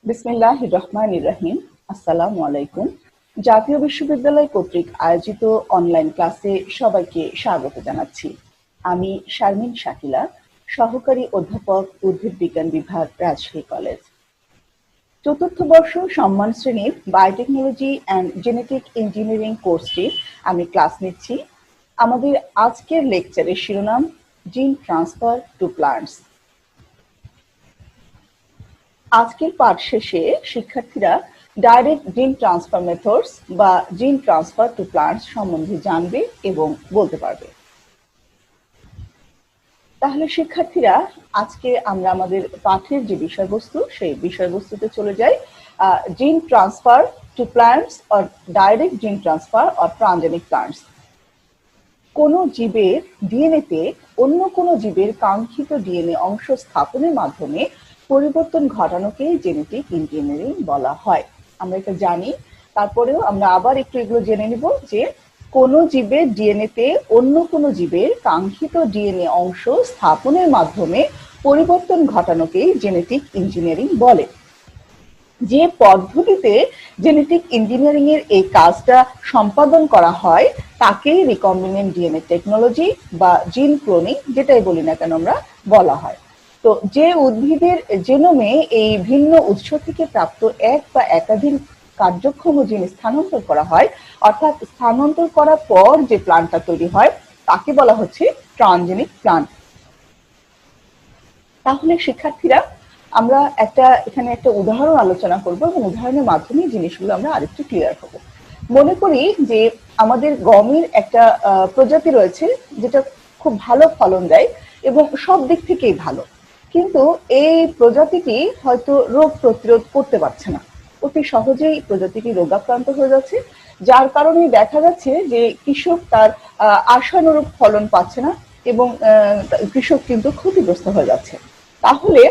বিসমিল্লাহির রহমানির রহিম। আসসালামু আলাইকুম। জাতীয় বিশ্ববিদ্যালয় কর্তৃক আয়োজিত অনলাইন ক্লাসে সবাইকে স্বাগত জানাচ্ছি। আমি শারমিন শাকিলা, সহকারী অধ্যাপক, উদ্ভিদ বিজ্ঞান বিভাগ, রাজশাহী কলেজ। চতুর্থ বর্ষ সম্মান শ্রেণীর বায়োটেকনোলজি অ্যান্ড জেনেটিক ইঞ্জিনিয়ারিং কোর্সটি আমি ক্লাস নিচ্ছি। আমাদের আজকের লেকচারের শিরোনাম জিন ট্রান্সফার টু প্লান্টস। আজকের পাঠ শেষে শিক্ষার্থীরা ডাইরেক্ট জিন ট্রান্সফার মেথডস বা জিন ট্রান্সফার টু প্লান্টস সম্বন্ধে জানবে এবং বলতে পারবে। তাহলে শিক্ষার্থীরা, আজকে আমরা আমাদের পাঠের যে বিষয়বস্তু, সেই বিষয়বস্তুতে চলে যাই। জিন transfer to plants or direct জিন ট্রান্সফার অর ট্রানজেনিক প্লান্টস। কোনো জীবের ডিএনএতে অন্য কোনো জীবের কাঙ্ক্ষিত ডিএনএ অংশ স্থাপনের মাধ্যমে পরিবর্তন ঘটানোকে জেনেটিক ইঞ্জিনিয়ারিং বলা হয়। আমরা এটা জানি, তারপরেও আমরা আবার একটু এগুলো জেনে নিব যে কোনো জীবের ডিএনএতে অন্য কোনো জীবের কাঙ্ক্ষিত ডিএনএ অংশ স্থাপনের মাধ্যমে পরিবর্তন ঘটানোকে জেনেটিক ইঞ্জিনিয়ারিং বলে। যে পদ্ধতিতে জেনেটিক ইঞ্জিনিয়ারিং এর এই কাজটা সম্পাদন করা হয় তাকেই রিকম্বিনেন্ট ডিএনএ টেকনোলজি বা জিন ক্লোনিং, যেটাই বলি না কেন আমরা, বলা হয়। তো যে উদ্ভিদের জেনোমে এই ভিন্ন উৎস থেকে প্রাপ্ত এক বা একাধিক কার্যক্ষম জিন স্থানান্তর করা হয়, অর্থাৎ স্থানান্তর করার পর যে প্লান্টটা তৈরি হয় তাকে বলা হচ্ছে ট্রানজেনিক প্লান্ট। তাহলে শিক্ষার্থীরা, আমরা এখানে একটা উদাহরণ আলোচনা করব এবং উদাহরণের মাধ্যমে জিনিসগুলো আমরা আরেকটু ক্লিয়ার হব। মনে করি যে আমাদের গমের একটা প্রজাতি রয়েছে যেটা খুব ভালো ফলন দেয় এবং সব দিক থেকেই ভালো, কিন্তু এই প্রজাতিটি হয়তো রোগ প্রতিরোধ করতে পারছে না। অতি সহজেই প্রজাতিটি রোগাক্রান্ত হয়ে যাচ্ছে, যার কারণে দেখা যাচ্ছে যে কৃষক তার আশানুরূপ ফলন পাচ্ছে না এবং কৃষক কিন্তু ক্ষতিগ্রস্ত হয়ে যাচ্ছে। তাহলে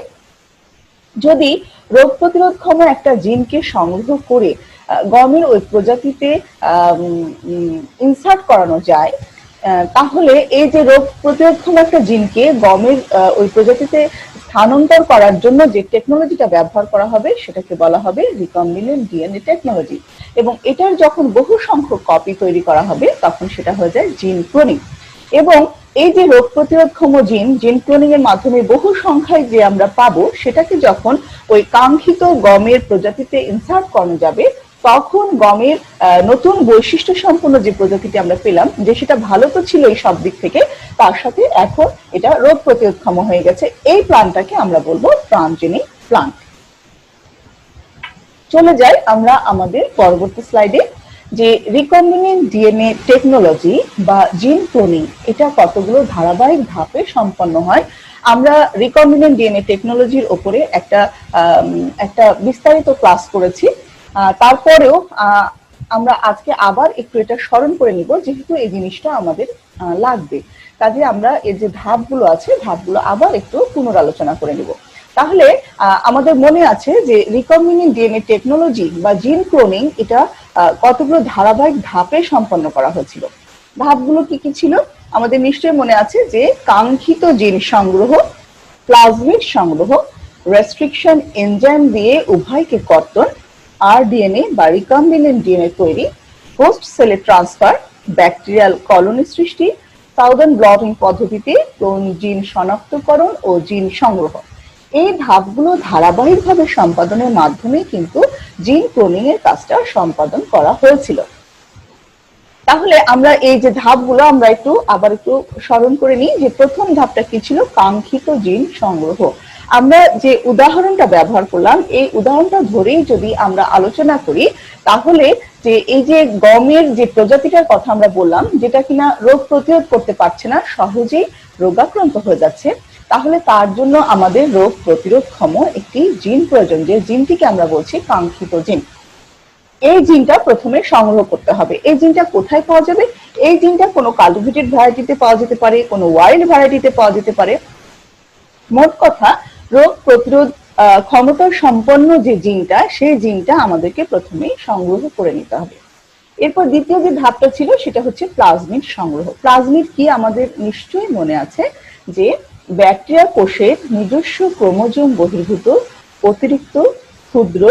যদি রোগ প্রতিরোধ ক্ষম একটা জিনকে সংগ্রহ করে গমের ওই প্রজাতিতে ইনসার্ট করানো যায়, তাহলে এই যে রোগ প্রতিরোধক্ষম একটা জিনকে গমের ওই প্রজাতিতে স্থানান্তর করার জন্য যে টেকনোলজিটা ব্যবহার করা হবে সেটাকে বলা হবে রিকম্বিনেন্ট ডিএনএ টেকনোলজি। এবং এটার যখন বহু সংখ্যক কপি তৈরি করা হবে তখন সেটা হয়ে যায় জিন ক্লোনিং। এবং এই যে রোগ প্রতিরোধক্ষম জিন ক্লোনিং এর মাধ্যমে বহু সংখ্যায় যে আমরা পাবো, সেটাকে যখন ওই কাঙ্ক্ষিত গমের প্রজাতিতে ইনসার্ট করানো যাবে, তখন গমের নতুন বৈশিষ্ট্য সম্পন্ন যে প্রজাতিটি আমরা পেলাম, যে সেটা ভালো তো ছিল এই সব দিক থেকে, তার সাথে এখন এটা রোগ প্রতিরোধক্ষম হয়ে গেছে, এই প্লান্টটাকে আমরা বলবো ট্রানজেনিক প্লান্ট। চলে যাই আমরা আমাদের পরবর্তী স্লাইডে, যে রিকম্বিনেন্ট ডিএনএ টেকনোলজি বা জিন ক্লোনিং এটা কতগুলো ধারাবাহিক ধাপে সম্পন্ন হয়। আমরা রিকম্বিনেন্ট ডিএনএ টেকনোলজির উপরে একটা বিস্তারিত ক্লাস করেছি। তারপরেও আমরা আজকে আবার একটু এটা স্মরণ করে নিব, যেহেতু এই জিনিসটা আমাদের লাগবে। কাজে আমরা এর যে ধাপগুলো আছে, ধাপগুলো আবার একটু পুনরালোচনা করে নিব। তাহলে আমাদের মনে আছে যে রিকম্বিনেন্ট ডিএনএ টেকনোলজি বা জিন ক্লোনিং এটা কতগুলো ধারাবাহিক ধাপে সম্পন্ন করা হয়েছিল। ধাপগুলো কি কি ছিল আমাদের নিশ্চয়ই মনে আছে, যে কাঙ্ক্ষিত জিন সংগ্রহ, প্লাজমিড সংগ্রহ, রেস্ট্রিকশন এনজাইম দিয়ে উভয়কে কর্তন, আরডিএনএ বা রিকম্বিনেন্ট ডিএনএ তৈরি, হোস্ট সেলে ট্রান্সফার, ব্যাকটেরিয়াল কলোনি সৃষ্টি, সাউদার্ন ব্লটিং পদ্ধতিতে ক্লোন জিন শনাক্তকরণ ও জিন সংগ্রহ। এই ধাপগুলো ধারাবাহিকভাবে সম্পাদনের মাধ্যমে কিন্তু জিন ক্লোনিং এর কাজটা সম্পাদন করা হয়েছিল। তাহলে আমরা এই যে ধাপগুলো আমরা আবার একটু স্মরণ করে নিই, যে প্রথম ধাপটা কি ছিল, কাঙ্ক্ষিত জিন সংগ্রহ। আমরা যে উদাহরণটা ব্যবহার করলাম, এই উদাহরণটা ধরেই যদি আমরা আলোচনা করি, তাহলে যে এই যে গমের যে প্রজাতিটার কথা আমরা বললাম, যেটা কিনা রোগ প্রতিরোধ করতে পারছে না, সহজেই রোগাক্রান্ত হয়ে যাচ্ছে, তাহলে তার জন্য আমাদের রোগ প্রতিরোধক্ষম একটি জিন প্রয়োজন, যে জিনটিকে আমরা বলছি কাঙ্ক্ষিত জিন। এই জিনটা প্রথমে সংগ্রহ করতে হবে। এই জিনটা কোথায় পাওয়া যাবে? এই জিনটা কোনো কাল্টিভেটেড ভ্যারাইটিতে পাওয়া যেতে পারে, কোনো ওয়াইল্ড ভ্যারাইটিতে পাওয়া যেতে পারে। মোট কথা, রোগ প্রতিরোধ ক্ষমতা সম্পন্ন যে জিনটা, সেই জিনটা আমাদেরকে প্রথমে সংগ্রহ করে নিতে হবে। এরপর দ্বিতীয় যে ধাপটা ছিল সেটা হচ্ছে প্লাজমিড সংগ্রহ। প্লাজমিড কি আমাদের নিশ্চয়ই মনে আছে, যে ব্যাকটেরিয়া কোষের নিজস্ব ক্রোমোজোম বহির্ভূত অতিরিক্ত ক্ষুদ্র,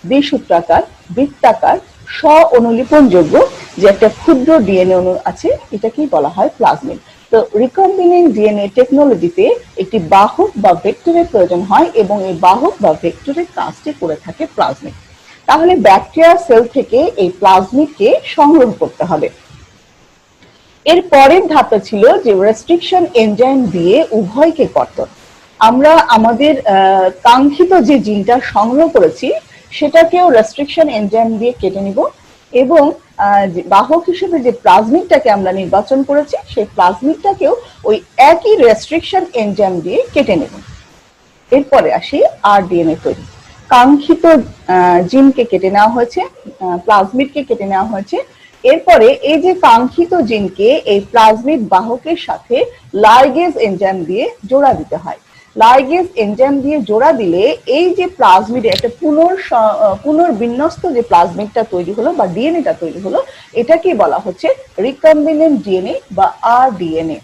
দ্বিসূত্রাকার, বৃত্তাকার, স্ব অনুলিপনযোগ্য যে একটা ক্ষুদ্র ডিএনএ অণু আছে, এটাকেই বলা হয় প্লাজমিড। তো রিকম্বিনেন্ট ডিএনএ টেকনোলজিতে একটি বাহক বা ভেক্টরের প্রয়োজন হয় এবং এই বাহক বা ভেক্টরের কাজটি করে থাকে প্লাজমিড। তাহলে ব্যাকটেরিয়া সেল থেকে এই প্লাজমিডকে সংগ্রহ করতে হবে। এর পরের ধাপটা ছিল যে রেস্ট্রিকশন এনজাইম দিয়ে উভয়কে কর্তন। আমরা আমাদের কাঙ্ক্ষিত যে জিনটা সংগ্রহ করেছি সেটাকেও রেস্ট্রিকশন এনজাইম দিয়ে কেটে নিব এবং বাহক হিসেবে যে প্লাজমিডটাকে আমরা নির্বাচন করেছি সেই প্লাজমিডটাকেও ওই একই রেস্ট্রিকশন এনজাইম দিয়ে কেটে নেব। এরপরে আসি আরডিএনএ তৈরি। কাঙ্ক্ষিত জিনকে কেটে নেওয়া হয়েছে, প্লাজমিডকে কেটে নেওয়া হয়েছে। এরপরে এই যে কাঙ্ক্ষিত জিনকে এই প্লাজমিড বাহকের সাথে লাইগেজ এনজাইম দিয়ে জোড়া দিতে হয়। লাইগেজ এনজাইম দিয়ে জোড়া দিলে এই যে প্লাজমিড একটা পুনর্বিন্যস্ত যে প্লাজমিডটা তৈরি হলো বা ডিএনএটা তৈরি হলো, এটাকে বলা হচ্ছে রিকম্বিনেন্ট ডিএনএ বা আরডিএনএ।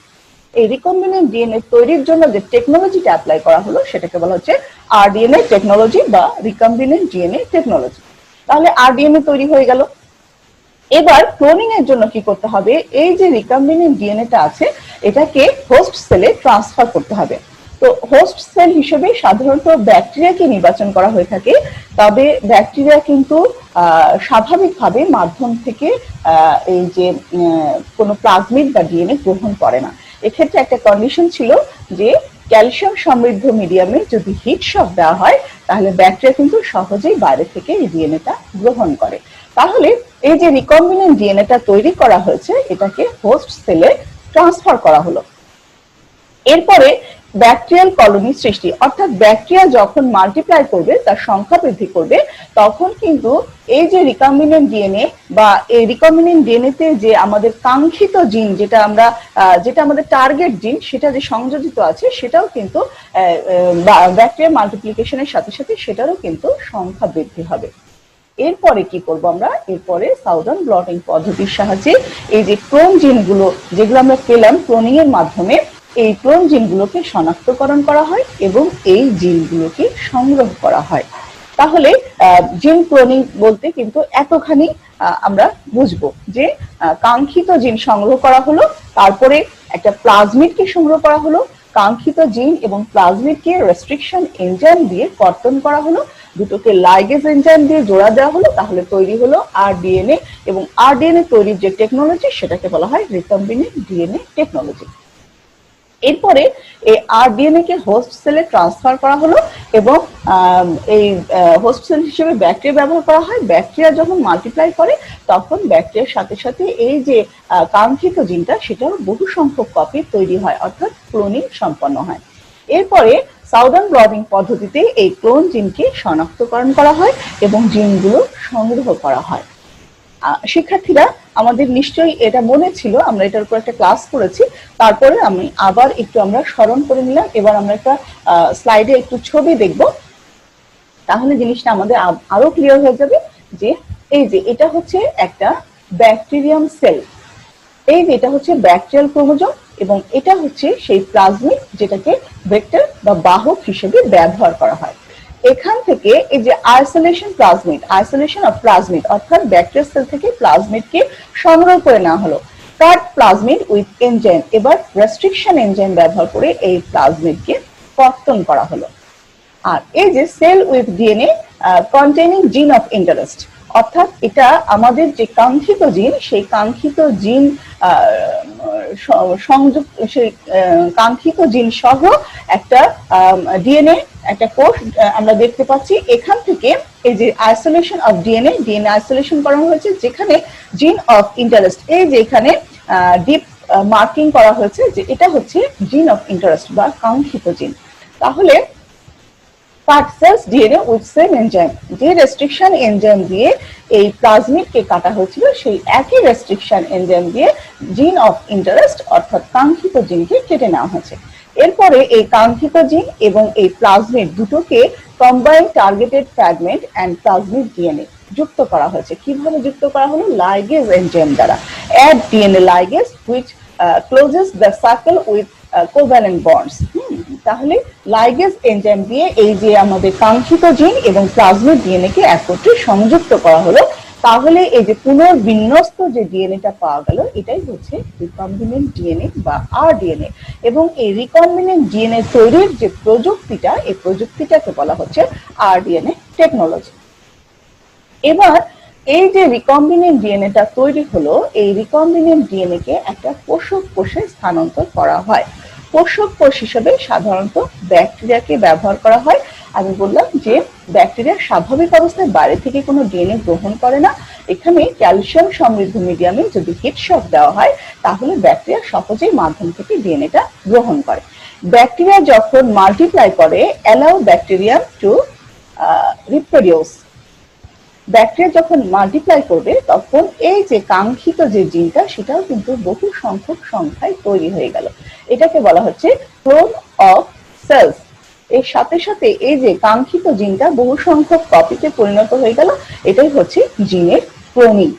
এই রিকম্বিনেন্ট ডিএনএ তৈরির জন্য যে টেকনোলজিটা অ্যাপ্লাই করা হলো সেটাকে বলা হচ্ছে আরডিএনএ টেকনোলজি বা রিকম্বিনেন্ট ডিএনএ টেকনোলজি। তাহলে আরডিএনএ তৈরি হয়ে গেল। এবার ক্লোনিং এর জন্য কি করতে হবে? এই যে রিকম্বিনেন্ট ডিএনএটা আছে এটাকে হোস্ট সেলে ট্রান্সফার করতে হবে। তো হোস্ট সেল হিসেবে সাধারণত ব্যাকটেরিয়াকে নির্বাচন করা হয়ে থাকে, তবে ব্যাকটেরিয়া কিন্তু স্বাভাবিকভাবে মাধ্যম থেকে এই যে কোনো প্লাজমিড বা ডিএনএ গ্রহণ করে না। এক্ষেত্রে একটা কন্ডিশন ছিল যে ক্যালসিয়াম সমৃদ্ধ মিডিয়ামে যদি হিট শক দেওয়া হয় তাহলে ব্যাকটেরিয়া কিন্তু সহজেই বাইরে থেকে এই ডিএনএটা গ্রহণ করে। তাহলে এই যে রিকম্বিনেন্ট ডিএনএটা তৈরি করা হয়েছে এটাকে হোস্ট সেলে ট্রান্সফার করা হলো। এরপরে ব্যাকটেরিয়াল কলোনি সৃষ্টি, অর্থাৎ ব্যাকটেরিয়া যখন মাল্টিপ্লাই করবে, তার সংখ্যা বৃদ্ধি করবে, তখন কিন্তু এই যে রিকম্বিনেন্ট ডিএনএ বা এই রিকম্বিনেন্ট ডিএনএতে যে আমাদের কাঙ্ক্ষিত জিন যেটা আমাদের টার্গেট জিন সেটা যে সংযোজিত আছে সেটাও কিন্তু ব্যাকটেরিয়া মাল্টিপ্লিকেশনের সাথে সাথে সেটারও কিন্তু সংখ্যা বৃদ্ধি হবে। এরপরে কি করব আমরা? এরপরে সাউদার্ন ব্লটিং পদ্ধতির সাহায্যে এই যে ক্লোন জিনগুলো যেগুলো আমরা পেলাম ক্লোনিং এর মাধ্যমে, এই ক্লোন জিনগুলোকে শনাক্তকরণ করা হয় এবং এই জিনগুলোকে সংগ্রহ করা হয়। তাহলে জিন ক্লোনিং বলতে কিন্তু এতখানি আমরা বুঝবো যে কাঙ্ক্ষিত জিন সংগ্রহ করা হলো, তারপরে একটা প্লাজমিডকে সংগ্রহ করা হলো, কাঙ্ক্ষিত জিন এবং প্লাজমিডকে রেস্ট্রিকশন এনজাইম দিয়ে কর্তন করা হলো, দুটোকে লাইগেজ এনজাইম দিয়ে জোড়া দেওয়া হলো, তাহলে তৈরি হলো আরডিএনএ এবং আরডিএনএ তৈরির যে টেকনোলজি সেটাকে বলা হয় রিকম্বিনেন্ট ডিএনএ টেকনোলজি। এরপরে এই আরডিএনএ কে হোস্ট সেলে ট্রান্সফার করা হলো এবং এই হোস্ট সেল হিসেবে ব্যাকটেরিয়া ব্যবহার করা হয়। ব্যাকটেরিয়া যখন মাল্টিপ্লাই করে তখন ব্যাকটেরিয়ার সাথে সাথে এই যে কাঙ্ক্ষিত জিনটা সেটার বহু সংখ্যক কপি তৈরি হয়, অর্থাৎ ক্লোনিং সম্পন্ন হয়। এরপরে সাউদার্ন ব্লটিং পদ্ধতিতে এই ক্লোন জিনকে শনাক্তকরণ করা হয় এবং জিনগুলো সংগ্রহ করা হয়। শিক্ষার্থীরা আমাদের নিশ্চয়ই এটা মনে ছিল, আমরা এটার উপর একটা ক্লাস করেছি, তারপরে আমি আবার একটু আমরা স্মরণ করে নিলাম। এবার আমরা একটা স্লাইডে একটু ছবি দেখব, তাহলে জিনিসটা আমাদের আরো ক্লিয়ার হয়ে যাবে যে এই যে এটা হচ্ছে একটা ব্যাকটেরিয়াম সেল, এই যে এটা হচ্ছে ব্যাকটেরিয়াল ক্রোমোজোম এবং এটা হচ্ছে সেই প্লাজমিড যেটাকে ভেক্টর বা বাহক হিসেবে ব্যবহার করা হয়। এখান থেকে এই যে আইসোলেশন অফ প্লাজমিড অর্থাৎ ব্যাকটেরিয়া সেল থেকে প্লাজমিডকে সংগ্রহ করে নেওয়া হলো, কাট প্লাজমিড উইথ এনজাইম, এবার রেস্ট্রিকশন এনজাইম ব্যবহার করে এই প্লাজমিডকে কর্তন করা হলো। আর এই যে সেল উইথ ডিএনএ কন্টেইনিং জিন অফ ইন্টারেস্ট, অর্থাৎ এটা আমাদের যে কাঙ্ক্ষিত জিন সেই কাঙ্ক্ষিত জিন সংযুক্ত, সেই কাঙ্ক্ষিত জিন সহ একটা ডিএনএ একটা কোষ আমরা দেখতে পাচ্ছি। এখান থেকে এই যে আইসোলেশন অফ ডিএনএ আইসোলেশন করা হয়েছে, যেখানে জিন অফ ইন্টারেস্ট এই যে এখানে ডিপ মার্কিং করা হয়েছে যে এটা হচ্ছে জিন অফ ইন্টারেস্ট বা কাঙ্ক্ষিত জিন। তাহলে cut cells DNA with same enzyme, যে রেস্ট্রিকশন এনজাইম দিয়ে এই প্লাজমিডকে কাটা হয়েছিল সেই একই রেস্ট্রিকশন এনজাইম দিয়ে জিন অফ ইন্টারেস্ট অর্থাৎ কাঙ্ক্ষিত জিনকে কেটে নেওয়া হয়েছে। এরপরে এই কাঙ্ক্ষিত জিন এবং এই প্লাজমিড দুটোকে combine targeted fragment and plasmid DNA যুক্ত করা হয়েছে। কিভাবে যুক্ত করা হলো? লাইগেজ এনজাইম দ্বারা। Add DNA ligase which closes the circle with covalent bonds. তাহলে লাইগেজ এনজাইম দিয়ে এই যে আমাদের কাঙ্ক্ষিত জিন এবং প্লাজমিড ডিএনএ কে একত্রে সংযুক্ত করা হলো, তাহলে এই যে পুনর্বিন্যস্ত যে ডিএনএটা পাওয়া গেল, এটাই হচ্ছে রিকম্বিনেন্ট ডিএনএ বা আরডিএনএ। এবং এই রিকম্বিনেন্ট ডিএনএ তৈরির যে প্রযুক্তিটা, এই প্রযুক্তিটাকে বলা হচ্ছে আরডিএনএ টেকনোলজি। এবার এই যে রিকম্বিনেন্ট ডিএনএটা তৈরি হলো, এই রিকম্বিনেন্ট ডিএনএ কে একটা পোষক কোষে স্থানান্তর করা হয়। পোষক কোষ হিসেবে সাধারণত ব্যাকটেরিয়াকে ব্যবহার করা হয়। আমি বললাম যে ব্যাকটেরিয়া স্বাভাবিক অবস্থায় বাইরে থেকে কোনো ডিএনএ গ্রহণ করে না। এখানে ক্যালসিয়াম সমৃদ্ধ মিডিয়ামে যদি হিট শক দেওয়া হয়, তাহলে ব্যাকটেরিয়া সহজেই মাধ্যম থেকে ডিএনএটা গ্রহণ করে। ব্যাকটেরিয়া যখন মাল্টিপ্লাই করে, allow bacterium to reproduce. Bacteria যখন মাল্টিপ্লাই করবে, তখন এই যে কাঙ্ক্ষিত যে জিনটা, সেটাও কিন্তু বহু সংখ্যক সংখ্যায় তৈরি হয়ে গেল। এটাকে বলা হচ্ছে ক্লোন অফ সেলস। এর সাথে সাথে এই যে কাঙ্ক্ষিত জিনটা বহু সংখ্যক কপিতে পরিণত হয়ে গেল, এটাই হচ্ছে জিনের ক্লোনিং।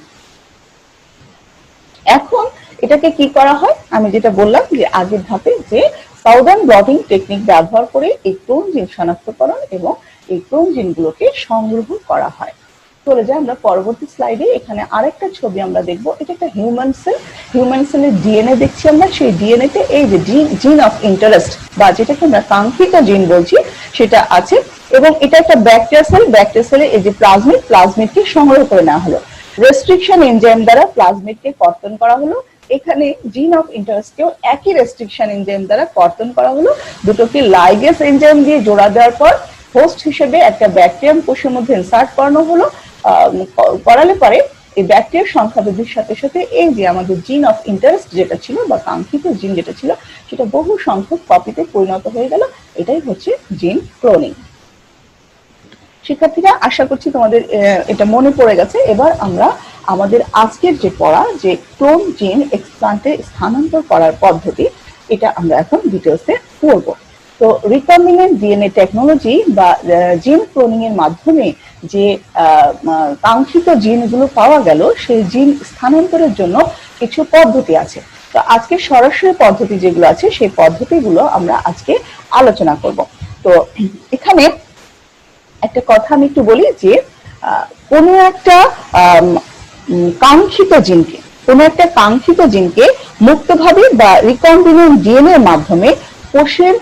এখন এটাকে কি করা হয়, আমি যেটা বললাম যে আগের ধাপে, যে সাউদার্ন ব্লটিং টেকনিক ব্যবহার করে এই ক্লোন জিন শনাক্তকরণ এবং এই ক্লোন জিনগুলোকে সংগ্রহ করা হয়। চলে যায় আমরা পরবর্তী স্লাইডে। এখানে আরেকটা ছবি আমরা দেখবো, এটা একটা হিউম্যান সেল। হিউম্যান সেলের ডিএনএ দেখছি আমরা। সেই ডিএনএ তে এই যে জিন অফ ইন্টারেস্ট বা যেটাকে আমরা কাঙ্ক্ষিত জিন বলছি, সেটা আছে। এবং এটা একটা ব্যাকটেরিয়া সেল। ব্যাকটেরিয়া সেলে এই যে প্লাজমিডকে সংগ্রহ করে নেওয়া হলো। রেস্ট্রিকশন এনজাইম দ্বারা প্লাজমিডকে কর্তন করা হলো। এখানে জিন অফ ইন্টারেস্টকেও একই রেস্ট্রিকশন এনজাইম দ্বারা কর্তন করা হলো। দুটোকে লাইগেজ এনজাইম দিয়ে জোড়া দেওয়ার পর হোস্ট হিসেবে একটা ব্যাকটেরিয়াম কোষের মধ্যে ইনসার্ট করানো হলো। করালে পরে এই ব্যাকটেরিয়ার সংখ্যা বৃদ্ধির সাথে সাথে এই যে আমাদের জিন অফ ইন্টারেস্ট যেটা ছিল বা কাঙ্ক্ষিত জিন যেটা ছিল, সেটা বহু সংখ্যক কপিতে পরিণত হয়ে গেল। এটাই হচ্ছে জিন ক্লোনিং। শিক্ষার্থীরা, আশা করছি তোমাদের এটা মনে পড়ে গেছে। এবার আমরা আমাদের আজকের যে পড়া, যে ক্লোন জিন এক্সপ্লান্টে স্থানান্তর করার পদ্ধতি, এটা আমরা এখন ডিটেলসে পড়বো। তো রিকম্বিনেন্ট ডিএনএ টেকনোলজি বা জিন ক্লোনিং এর মাধ্যমে যে কাঙ্ক্ষিত জিনগুলো পাওয়া গেল, সেই জিন স্থানান্তরের জন্য কিছু পদ্ধতি আছে। তো আজকে সরাসরি পদ্ধতি যেগুলো আছে, সেই পদ্ধতিগুলো আমরা আজকে আলোচনা করব। তো এখানে একটা কথা আমি একটু বলি, যে কোনো একটা কাঙ্ক্ষিত জিনকে মুক্তভাবে বা রিকম্বিনেন্ট ডিএনএ এর মাধ্যমে কোষের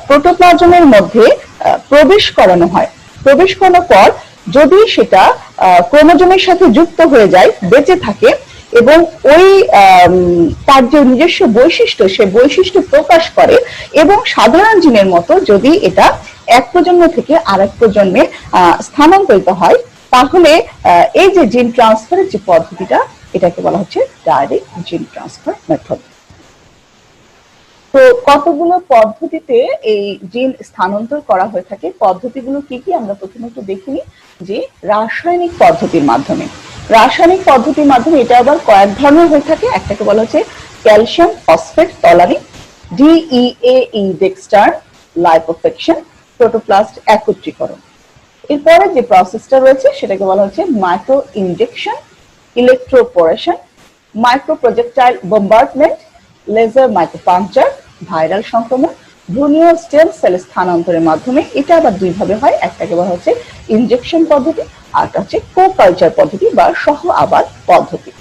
প্রোটোপ্লাজমের মধ্যে প্রবেশ করানো হয়। প্রবেশ করানোর পর যদি সেটা ক্রোমোজোমের সাথে যুক্ত হয়ে যায়, বেঁচে থাকে এবং ওই তার যে নিজস্ব বৈশিষ্ট্য, সে বৈশিষ্ট্য প্রকাশ করে, এবং সাধারণ জিনের মতো যদি এটা এক প্রজন্ম থেকে আরেক প্রজন্মে স্থানান্তরিত হয়, তাহলে এই যে জিন ট্রান্সফারের যে পদ্ধতিটা, এটাকে বলা হচ্ছে ডাইরেক্ট জিন ট্রান্সফার মেথড। তো কতগুলো পদ্ধতিতে এই জিন স্থানান্তর করা হয়ে থাকে। পদ্ধতিগুলো কি কি আমরা প্রথমে একটু দেখিনি। যে রাসায়নিক পদ্ধতির মাধ্যমে, এটা আবার কয়েক ধরনের হয়ে থাকে। একটাকে বলা হচ্ছে ক্যালসিয়াম ফসফেট টলারিং, DEAE ডেক্সটার লাইপোফেকশন, প্রোটোপ্লাস্ট একত্রীকরণ। এরপরে যে প্রসেসটা রয়েছে, সেটাকে বলা হচ্ছে micro injection, electroporation, micro projectile bombardment, laser micropuncture, viral সংক্রমণ, ভ্রূণীয় স্টেম সেল স্থানান্তরের মাধ্যমে। এটা আবার দুই ভাবে হয়, একটাকে বলা হচ্ছে ইনজেকশন পদ্ধতি, আরটা হচ্ছে কো কালচার পদ্ধতি বা সহ আবাদ পদ্ধতি।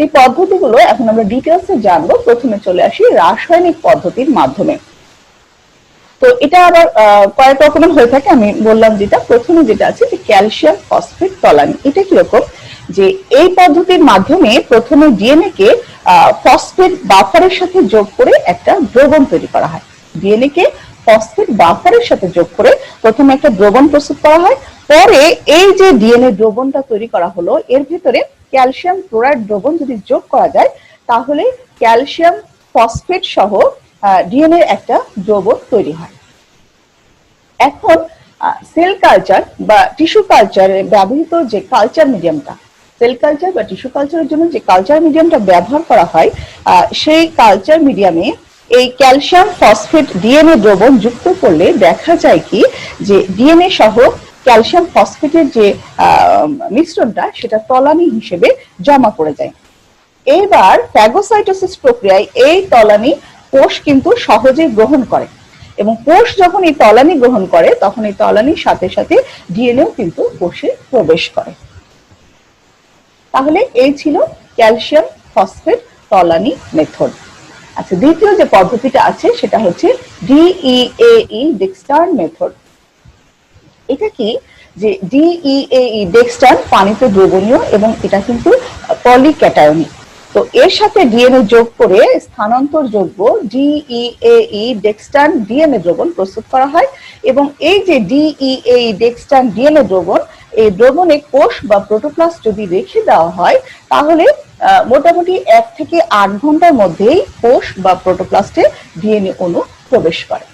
এই পদ্ধতিগুলো এখন আমরা ডিটেলসে জানবো। প্রথমে চলে আসি রাসায়নিক পদ্ধতির মাধ্যমে। তো এটা আবার কয়েক রকমের হয়ে থাকে। আমি বললাম যেটা প্রথমে যেটা আছে, যে ক্যালসিয়াম ফসফেট টলারিং। এটা কিরকম, যে এই পদ্ধতির মাধ্যমে প্রথমে ডিএনএ কে ফসফেট বাফারের সাথে যোগ করে একটা দ্রবণ তৈরি করা হয়। ডিএনএ কে ফসফেট বাফারের সাথে যোগ করে প্রথমে একটা দ্রবণ প্রস্তুত করা হয়। পরে এই যে ডিএনএ দ্রবণটা তৈরি করা হলো, এর ভিতরে ক্যালসিয়াম ক্লোরাইড দ্রবণ যদি যোগ করা যায়, তাহলে ক্যালসিয়াম ফসফেট সহ ডিএনএ একটা দ্রবণ তৈরি হয়। এখন সেল কালচার বা টিস্যু কালচারে ব্যবহৃত যে কালচার মিডিয়ামটা, সেল কালচার বা টিস্যু কালচারের জন্য যে কালচার মিডিয়ামটা ব্যবহার করা হয়, সেই কালচার মিডিয়ামে এই ক্যালসিয়াম ফসফেট ডিএনএ দ্রবণ যুক্ত করলে দেখা যায় কি, যে ডিএনএ সহ ক্যালসিয়াম ফসফেটের যে মিশ্রণটা, সেটা তলানি হিসেবে জমা পড়ে যায়। এইবার ফ্যাগোসাইটোসিস প্রক্রিয়ায় এই তলানি কোষ কিন্তু সহজেই গ্রহণ করে, এবং কোষ যখন এই তলানি গ্রহণ করে তখন এই তলানির সাথে সাথে ডিএনএও কিন্তু কোষে প্রবেশ করে। তাহলে এই ছিল ক্যালসিয়াম ফসফেট তলানি মেথড। আচ্ছা, দ্বিতীয় যে পদ্ধতিটা আছে সেটা হচ্ছে ডিইএই ডেক্সটার্ন মেথড। এটা কি, যে ডিইএই ডেক্সটার্ন পানিতে দ্রবণীয় এবং এটা কিন্তু পলিক্যাটায়নিক। তো এর সাথে ডিএনএ যোগ করে স্থানান্তরযোগ্য ডিইএই ডেক্সটার্ন ডিএনএ দ্রবণ প্রস্তুত করা হয়, এবং এই যে ডিইএই ডেক্সটার্ন ডিএনএ দ্রবণ, এই দ্রবণে কোষ বা প্রোটোপ্লাস্ট যদি রেখে দেওয়া হয় তাহলে মোটামুটি 1 থেকে 8 ঘন্টার মধ্যেই কোষ বা প্রোটোপ্লাস্টে ডিএনএ অণু প্রবেশ করে।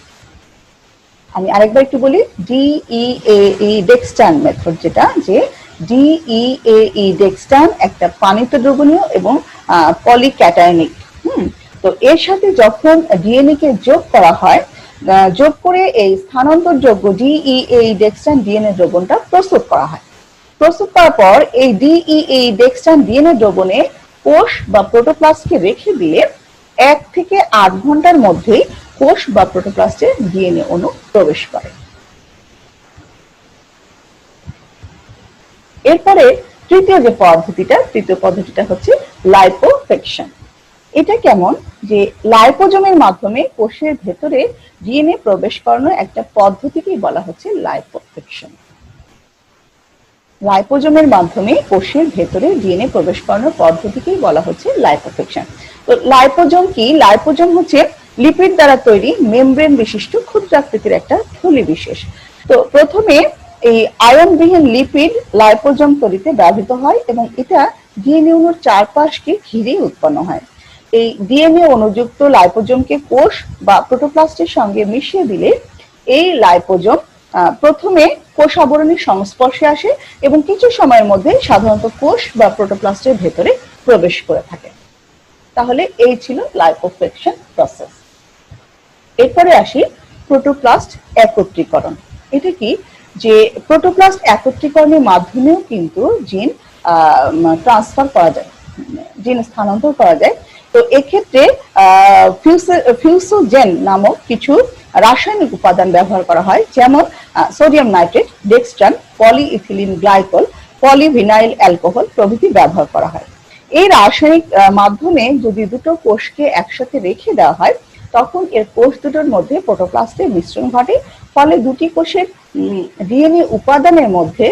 আমি আরেকবার একটু বলি, ডিইএই ডেক্সটার্ন মেথড, যেটা যে ডিইএই ডেক্সটার্ন একটা পানিতে দ্রবণীয় এবং পলিক্যাটায়নিক। তো এর সাথে যখন ডিএনএ কে যোগ করা হয়, যোগ করে এই স্থানান্তরযোগ্য ডিইএই ডেক্সটার্ন ডিএনএ দ্রবণটা প্রস্তুত করা হয়। প্রস্তুত করার পর এই ডিইএই ডেক্সটার্ন ডিএনএ দ্রবণে কোষ বা প্রোটোপ্লাস্টকে রেখে দিলে 1 থেকে 8 ঘন্টার মধ্যেই কোষ বা প্রোটোপ্লাস্টে ডিএনএ অণু প্রবেশ করে। এরপরে তৃতীয় পদ্ধতিটা হচ্ছে লাইপোফেকশন। এটা কেমন, যে লাইপোজোমের মাধ্যমে কোষের ভেতরে ডিএনএ প্রবেশ করানোর একটা পদ্ধতিকেই বলা হচ্ছে লাইপোফেকশন। লাইপোজোমের মাধ্যমে কোষের ভেতরে ডিএনএ প্রবেশ করানোর পদ্ধতিকেই বলা হচ্ছে লাইপোফেকশন। তো লাইপোজোম কি? লাইপোজোম হচ্ছে লিপিড দ্বারা তৈরি মেমব্রেন বিশিষ্ট ক্ষুদ্রাকৃতির একটা থলি বিশেষ। তো প্রথমে এই আয়নবিহীন লিপিড লাইপোজোম তৈরিতে ব্যবহৃত হয় এবং এটা ডিএনএ অণুর চারপাশকে ঘিরে উৎপন্ন হয়। এই ডিএনএ অণুযুক্ত লাইপোজোমকে কোষ বা প্রোটোপ্লাস্টের সঙ্গে মিশিয়ে দিলে এই লাইপোজোম প্রথমে কোষ আবরণীর সংস্পর্শে আসে এবং কিছু সময়ের মধ্যে সাধারণত কোষ বা প্রোটোপ্লাস্টের ভেতরে প্রবেশ করে থাকে। তাহলে এই ছিল লাইপোফেকশন প্রসেস। এরপরে আসি প্রোটোপ্লাস্ট একত্রীকরণ। এটা কি, যে প্রোটোপ্লাস্ট একত্রীকরণের মাধ্যমেও কিন্তু জিন ট্রান্সফার করা যায়, জিন স্থানান্তর করা যায়। তো এক্ষেত্রে ফিউসোজেন নামক কিছু রাসায়নিক উপাদান ব্যবহার করা হয়, যেমন sodium nitrate, dextran, polyethylene glycol, polyvinyl alcohol প্রভৃতি ব্যবহার করা হয়। এই রাসায়নিক মাধ্যমে যদি দুটো কোষকে একসাথে রেখে দেওয়া হয় তখন এর কোষ দুটোর মধ্যে প্রোটোপ্লাস্টের মিশ্রণ ঘটে, ফলে দুটি কোষের ডিএনএ উপাদানের মধ্যে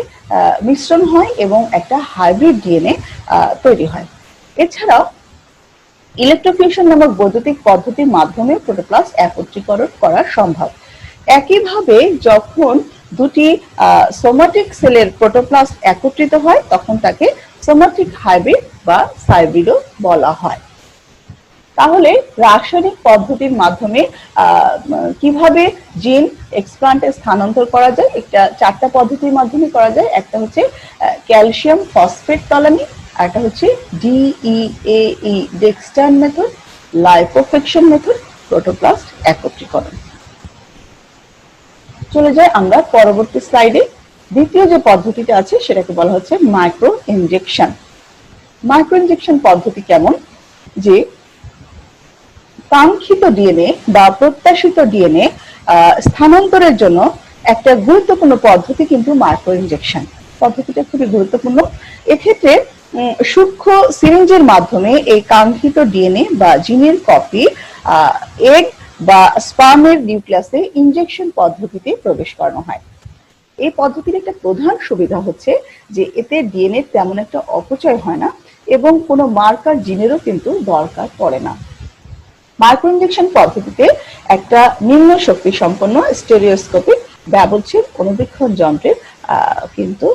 মিশ্রণ হয় এবং একটা হাইব্রিড ডিএনএ তৈরি হয়। এছাড়াও ইলেকট্রোফিউশন নামক বৈদ্যুতিক পদ্ধতির মাধ্যমে প্রোটোপ্লাস্ট একত্রীকরণ করা সম্ভব। একইভাবে যখন দুটি সোমাটিক সেলের প্রোটোপ্লাস্ট একত্রিত হয় তখন তাকে সোমাটিক হাইব্রিড বা সাইব্রিডও বলা হয়। তাহলে রাসায়নিক পদ্ধতির মাধ্যমে কিভাবে জিন এক্সপ্লান্টে স্থানান্তর করা যায়, একটা 4টা পদ্ধতির মাধ্যমে করা যায়। একটা হচ্ছে ক্যালসিয়াম ফসফেট তলানি, একটা হচ্ছে ডিইএই ডেক্সটার্ন মেথড, লাইপোফেকশন মেথড, প্রোটোপ্লাস্ট একত্রীকরণ। চলে যাই আমরা পরবর্তী স্লাইডে। দ্বিতীয় যে পদ্ধতিটা আছে সেটাকে বলা হচ্ছে মাইক্রো ইনজেকশন। মাইক্রো ইনজেকশন পদ্ধতি কেমন, যে কাঙ্ক্ষিত ডিএনএ বা প্রত্যাশিত ডিএনএ স্থানান্তরের জন্য একটা গুরুত্বপূর্ণ পদ্ধতি কিন্তু মাইক্রো ইনজেকশন। পদ্ধতিটা খুবই গুরুত্বপূর্ণ। এক্ষেত্রে সূক্ষ্ম সিরিঞ্জের মাধ্যমে এই কাঙ্ক্ষিত ডিএনএ বা জিনের কপি এগ বা স্পার্মের নিউক্লিয়াসে ইনজেকশন পদ্ধতিতে প্রবেশ করানো হয়। এই পদ্ধতির একটা প্রধান সুবিধা হচ্ছে যে এতে ডিএনএ তেমন একটা অপচয় হয় না এবং কোনো মার্কার জিনেরও কিন্তু দরকার পড়ে না। মাইক্রো ইনজেকশন পদ্ধতিতে একটা নিম্ন শক্তি সম্পন্ন স্টেরিওস্কোপিক ব্যবচ্ছেদ অনুবীক্ষণ যন্ত্রের কিন্তু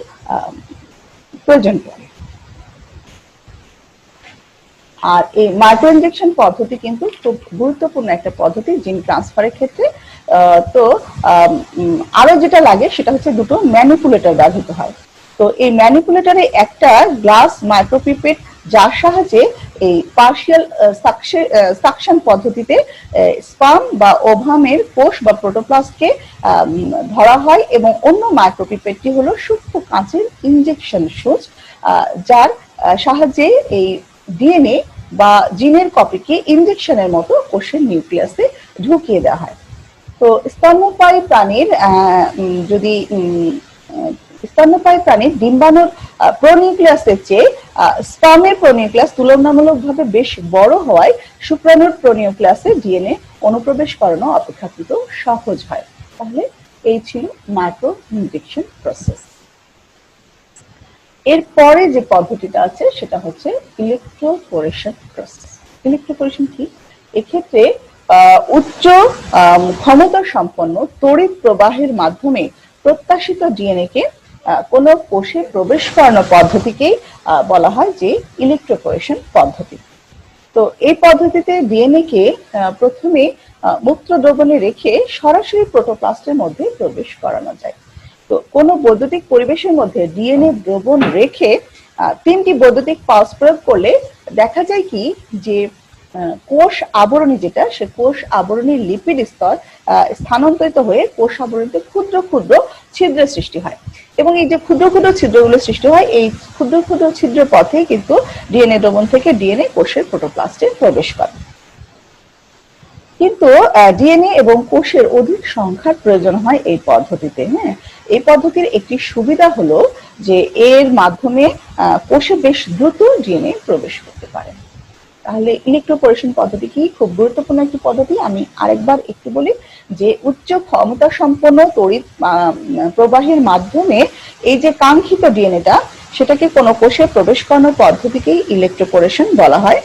প্রয়োজন পড়ে। আর এই মাইক্রো ইনজেকশন পদ্ধতি কিন্তু খুব গুরুত্বপূর্ণ একটা পদ্ধতি জিন ট্রান্সফারের ক্ষেত্রে। তো আরো যেটা লাগে সেটা হচ্ছে দুটো ম্যানিপুলেটর ব্যবহৃত হয়। তো এই ম্যানিপুলেটরে একটা গ্লাস মাইক্রোপিপেট, যার সাহায্যে এই পার্শিয়াল সাকশন পদ্ধতিতে স্পার্ম বা ওভামের কোষ বা প্রোটোপ্লাস্টকে ধরা হয় এবং অন্য মাইক্রোপিপেটটি হলো সূক্ষ্ম কাঁচের ইনজেকশন সুচ, যার সাহায্যে এই ডিএনএ বা জিনের কপিকে ইনজেকশনের মতো কোষের নিউক্লিয়াসে ঢুকিয়ে দেওয়া হয়। তো স্তন্যপায়ী প্রাণীর যদি স্তন্যপায়ী প্রাণীর ডিম্বাণুর প্রোনিউক্লিয়াসের চেয়ে স্পার্মের প্রোনিউক্লিয়াস তুলনামূলকভাবে বেশ বড় হওয়ায় শুক্রাণুর প্রোনিউক্লিয়াসে ডিএনএ অনুপ্রবেশ করানো অপেক্ষাকৃত সহজ হয়। তাহলে এই ছিল মাইক্রো ইনজেকশন প্রসেস। এরপরে যে পদ্ধতিটা আছে সেটা হচ্ছে ইলেকট্রোপোরেশন প্রসেস। ইলেকট্রোপোরেশন কি? এক্ষেত্রে উচ্চ ক্ষমতা সম্পন্ন তড়িৎ প্রবাহের মাধ্যমে প্রত্যাশিত ডিএনএ কে কোন কোষে প্রবেশ করানোর পদ্ধতিকেই বলা হয় যে ইলেকট্রোপোরেশন পদ্ধতি। তো এই পদ্ধতিতে ডিএনএ কে প্রথমে মূত্রদ্রবণে রেখে সরাসরি প্রোটোপ্লাস্টের মধ্যে প্রবেশ করানো যায়। তো কোন বৈদ্যুতিক পরিবেশের মধ্যে ডিএনএ দ্রবণ রেখে 3টি বৈদ্যুতিক পালস প্রয়োগ করলে দেখা যায় কি যে কোষ আবরণী যেটা, সে কোষ আবরণীর লিপিড স্তর স্থানান্তরিত হয়ে কোষ আবরণীতে ক্ষুদ্র ক্ষুদ্র ছিদ্রের সৃষ্টি হয় এবং এই যে ক্ষুদ্র ক্ষুদ্র ছিদ্রগুলো সৃষ্টি হয়, এই ক্ষুদ্র ক্ষুদ্র ছিদ্রের পথে কিন্তু ডিএনএ দ্রবণ থেকে ডিএনএ কোষের প্রোটোপ্লাস্টে প্রবেশ করে। কিন্তু ডিএনএ এবং কোষের অধিক সংখ্যার প্রয়োজন হয় এই পদ্ধতিতে। হ্যাঁ, এই পদ্ধতির একটি সুবিধা হলো যে এর মাধ্যমে কোষে বেশ দ্রুত ডিএনএ প্রবেশ করতে পারে। তাহলে ইলেকট্রোপোরেশন পদ্ধতি কি? খুব গুরুত্বপূর্ণ একটি পদ্ধতি। আমি আরেকবার একটু বলি যে উচ্চ ক্ষমতা সম্পন্ন তড়িৎ প্রবাহের মাধ্যমে এই যে কাঙ্ক্ষিত ডিএনএটা, সেটাকে কোনো কোষে প্রবেশ করানোর পদ্ধতিকেই ইলেকট্রোপোরেশন বলা হয়।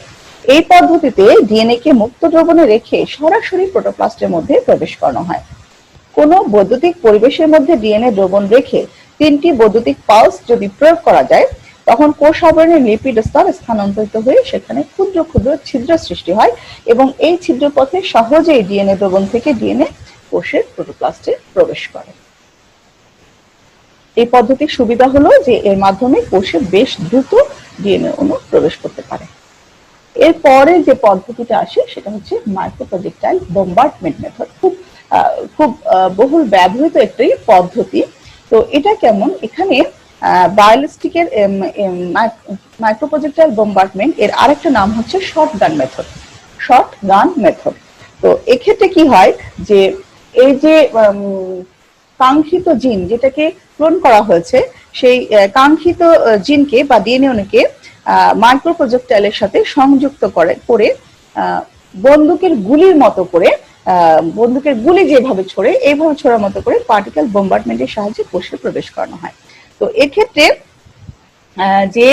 এই পদ্ধতিতে ডিএনএ কে মুক্ত দ্রবণে রেখে সরাসরি প্রোটোপ্লাস্টের মধ্যে প্রবেশ করানো হয়। কোন বৈদ্যুতিক পরিবেশের মধ্যে ডিএনএ দ্রবণ রেখে 3টি বৈদ্যুতিক পালস যদি প্রয়োগ করা যায়, তখন কোষ আবরণের লিপিড স্তর স্থানান্তরিত হয়ে সেখানে ক্ষুদ্র ক্ষুদ্র ছিদ্র সৃষ্টি হয় এবং এই ছিদ্র পথে সহজেই ডিএনএ দ্রবণ থেকে ডিএনএ কোষের প্রোটোপ্লাস্টে প্রবেশ করে। এই পদ্ধতির সুবিধা হলো যে এর মাধ্যমে কোষে বেশ দ্রুত ডিএনএ অণু প্রবেশ করতে পারে। এরপরে যে পদ্ধতিটা আসে সেটা হচ্ছে মাইক্রোপ্রজেক্টাইল বোম্বার্ডমেন্ট মেথড। খুব বহুল ব্যবহৃত একটি পদ্ধতি। তো এটা কেমন? এখানে বায়োলিস্টিকের মাইক্রোপ্রজেক্টাইল বোম্বার্ডমেন্ট এর আরেকটা নাম হচ্ছে শর্টগান মেথড। Shotgun method. তো এক্ষেত্রে কি হয় যে এই যে কাঙ্ক্ষিত জিন যেটাকে ক্লোন করা হয়েছে, সেই কাঙ্ক্ষিত জিনকে বা ডিএনএ অণুকে মাইক্রোপ্রজেক্টাইলের সাথে সংযুক্ত করে বন্দুকের গুলির মতো করে, বন্দুকের গুলি যেভাবে ছোড়ে এইভাবে ছোড়ার মতো করে পার্টিকেল বোম্বার্ডমেন্টের সাহায্যে কোষে প্রবেশ করানো হয়। তো এক্ষেত্রে যে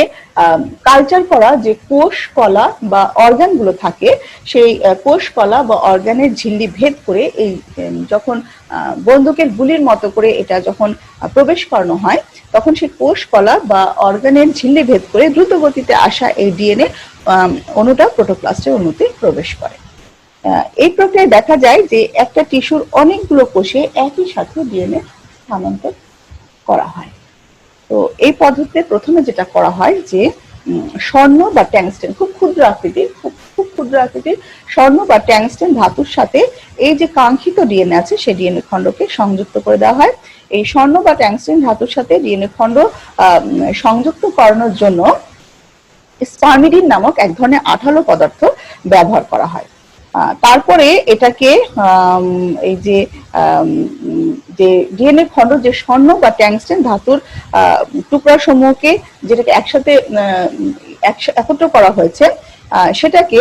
কালচার করা যে কোষ কলা বা অর্গান গুলো থাকে, সেই কোষ কলা বা অর্গানের ঝিল্লি ভেদ করে এই যখন বন্দুকের গুলির মতো করে এটা যখন প্রবেশ করানো হয়, তখন সেই কোষ কলা বা অর্গানের ঝিল্লি ভেদ করে দ্রুত গতিতে আসা এই ডিএনএ অণুটা প্রোটোপ্লাস্টের অণুতে প্রবেশ করে। এই প্রক্রিয়ায় দেখা যায় যে একটা টিস্যুর অনেকগুলো কোষে একই সাথে ডিএনএ স্থানান্তর করা হয়। তো এই পদ্ধতিতে প্রথমে যেটা করা হয় যে স্বর্ণ বা ট্যাংস্টেন, খুব ক্ষুদ্র আকৃতির স্বর্ণ বা ট্যাংস্টেন ধাতুর সাথে এই যে কাঙ্ক্ষিত ডিএনএ আছে সেই ডিএনএ খণ্ডকে সংযুক্ত করে দেওয়া হয়। এই স্বর্ণ বা ট্যাংস্টেন ধাতুর সাথে ডিএনএ খণ্ড সংযুক্ত করানোর জন্য স্পার্মিডিন নামক এক ধরনের আঠালো পদার্থ ব্যবহার করা হয়। তারপরে এটাকে এই যে ডিএনএ খণ্ড, যে স্বর্ণ বা ট্যাংস্টেন ধাতুর টুকরা সমূহকে যেটাকে একসাথে একত্র করা হয়েছে, সেটাকে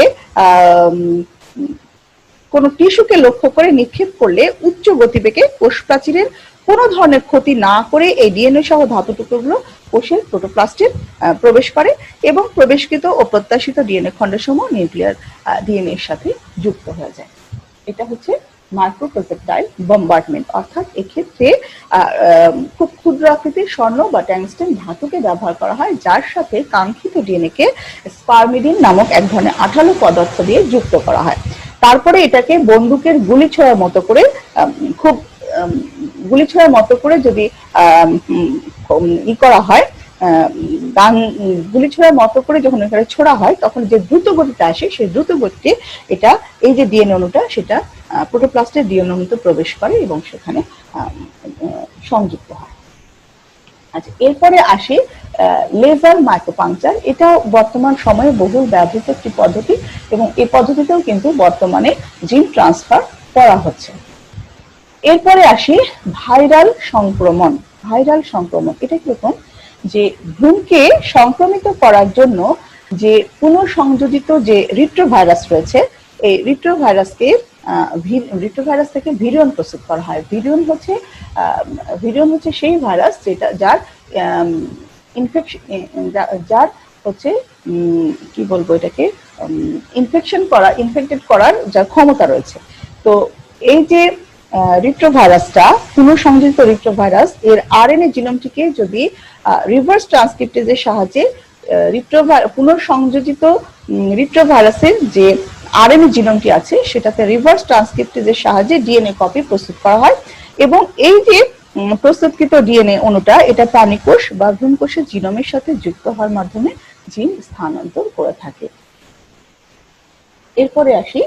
কোন টিস্যুকে লক্ষ্য করে নিক্ষেপ করলে উচ্চ গতিবেগে কোষ প্রাচীরের কোনো ধরনের ক্ষতি না করে এই ডিএনএ সহ ধাতু টুকরোগুলো কোষের প্রোটোপ্লাস্টে প্রবেশ করে এবং প্রবেশকৃত ও প্রত্যাশিত ডিএনএ খণ্ডসমূহ নিউক্লিয়ার ডিএনএ এর সাথে যুক্ত হয়ে যায়। এটা হচ্ছে মাইক্রোপ্রজেক্টাইল বোম্বার্ডমেন্ট। অর্থাৎ এক্ষেত্রে খুব ক্ষুদ্র আকৃতির স্বর্ণ বা ট্যাংস্টেন ধাতুকে ব্যবহার করা হয়, যার সাথে কাঙ্ক্ষিত ডিএনএ কে স্পার্মিডিন নামক এক ধরনের আঠালো পদার্থ দিয়ে যুক্ত করা হয়। তারপরে এটাকে বন্দুকের গুলি ছোড়ার মতো করে, খুব গুলি ছোড়ার মতো করে যদি করা হয়, গুলি ছোড়ার মতো করে যখন এখানে ছোড়া হয়, তখন যে দ্রুত গতিতে আসে সেই দ্রুত গতিতে এটা এই যে ডিএনএ অণুটা সেটা প্রোটোপ্লাস্টের ডিএনএ অণুতে প্রবেশ করে এবং সেখানে সংযুক্ত হয়। আচ্ছা, এরপরে আসে লেজার মাইক্রোপাংচার, এটা বর্তমান সময়ে বহুল ব্যবহৃত একটি পদ্ধতি এবং এই পদ্ধতিতেও কিন্তু বর্তমানে জিন ট্রান্সফার করা হচ্ছে। এরপরে আসি ভাইরাল সংক্রমণ। ভাইরাল সংক্রমণ এটা কিরকম, যে ভ্রূণকে সংক্রমিত করার জন্য যে পুনঃসংযোজিত যে রিট্রোভাইরাস রয়েছে, এই রিট্রোভাইরাস থেকে ভিরিয়ন প্রস্তুত করা হয়। ভিরিয়ন হচ্ছে সেই ভাইরাস যেটা যার ইনফেকশন, যার হচ্ছে কি বলবো এটাকে, ইনফেক্টেড করার যার ক্ষমতা রয়েছে। তো এই যে রিট্রোভাইরাসটা, পুনঃসংযোজিত রিট্রোভাইরাস, এর আরএনএ জিনোমটিকে যদি রিভার্স ট্রান্সক্রিপ্টেজের সাহায্যে পুনঃসংযোজিত রিট্রোভাইরাসের যে আরএনএ জিনোমটি আছে সেটাতে রিভার্স ট্রান্সক্রিপ্টেজের সাহায্যে ডিএনএ কপি প্রস্তুত করা হয় এবং এই যে প্রস্তুতকৃত ডিএনএ অণুটা এটা প্রাণীকোষ বা ভ্রূণকোষের জিনোমের সাথে যুক্ত হওয়ার মাধ্যমে জিন স্থানান্তর করে থাকে। এরপরে আসি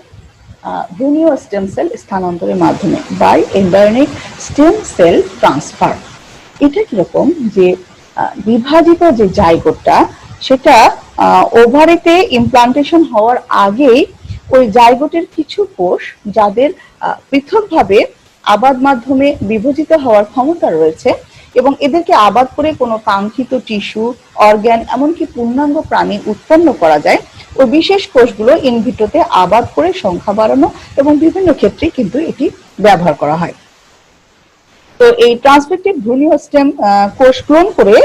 ভ্রূণীয় স্টেম সেল স্থানান্তরের মাধ্যমে by embryonic stem cell transfer. এটা কিরকম, যে বিভাজিত যে জাইগোটটা সেটা ওভারিতে ইমপ্লান্টেশন হওয়ার আগেই ওই জাইগোটের কিছু কোষ যাদের পৃথকভাবে আবাদ মাধ্যমে বিভাজিত হওয়ার ক্ষমতা রয়েছে এবং এদেরকে আবাদ করে কোনো কাঙ্ক্ষিত টিস্যু, অর্গান, এমনকি পূর্ণাঙ্গ প্রাণী উৎপন্ন করা যায়, ওই বিশেষ কোষগুলো ইনভিট্রোতে আবাদ করে সংখ্যা বাড়ানো এবং বিভিন্ন ক্ষেত্রে কিন্তু এটি ব্যবহার করা হয়। তো এই ট্রান্সফেক্টিভ ভ্রূণীয় স্টেম কোষ ক্লোন করে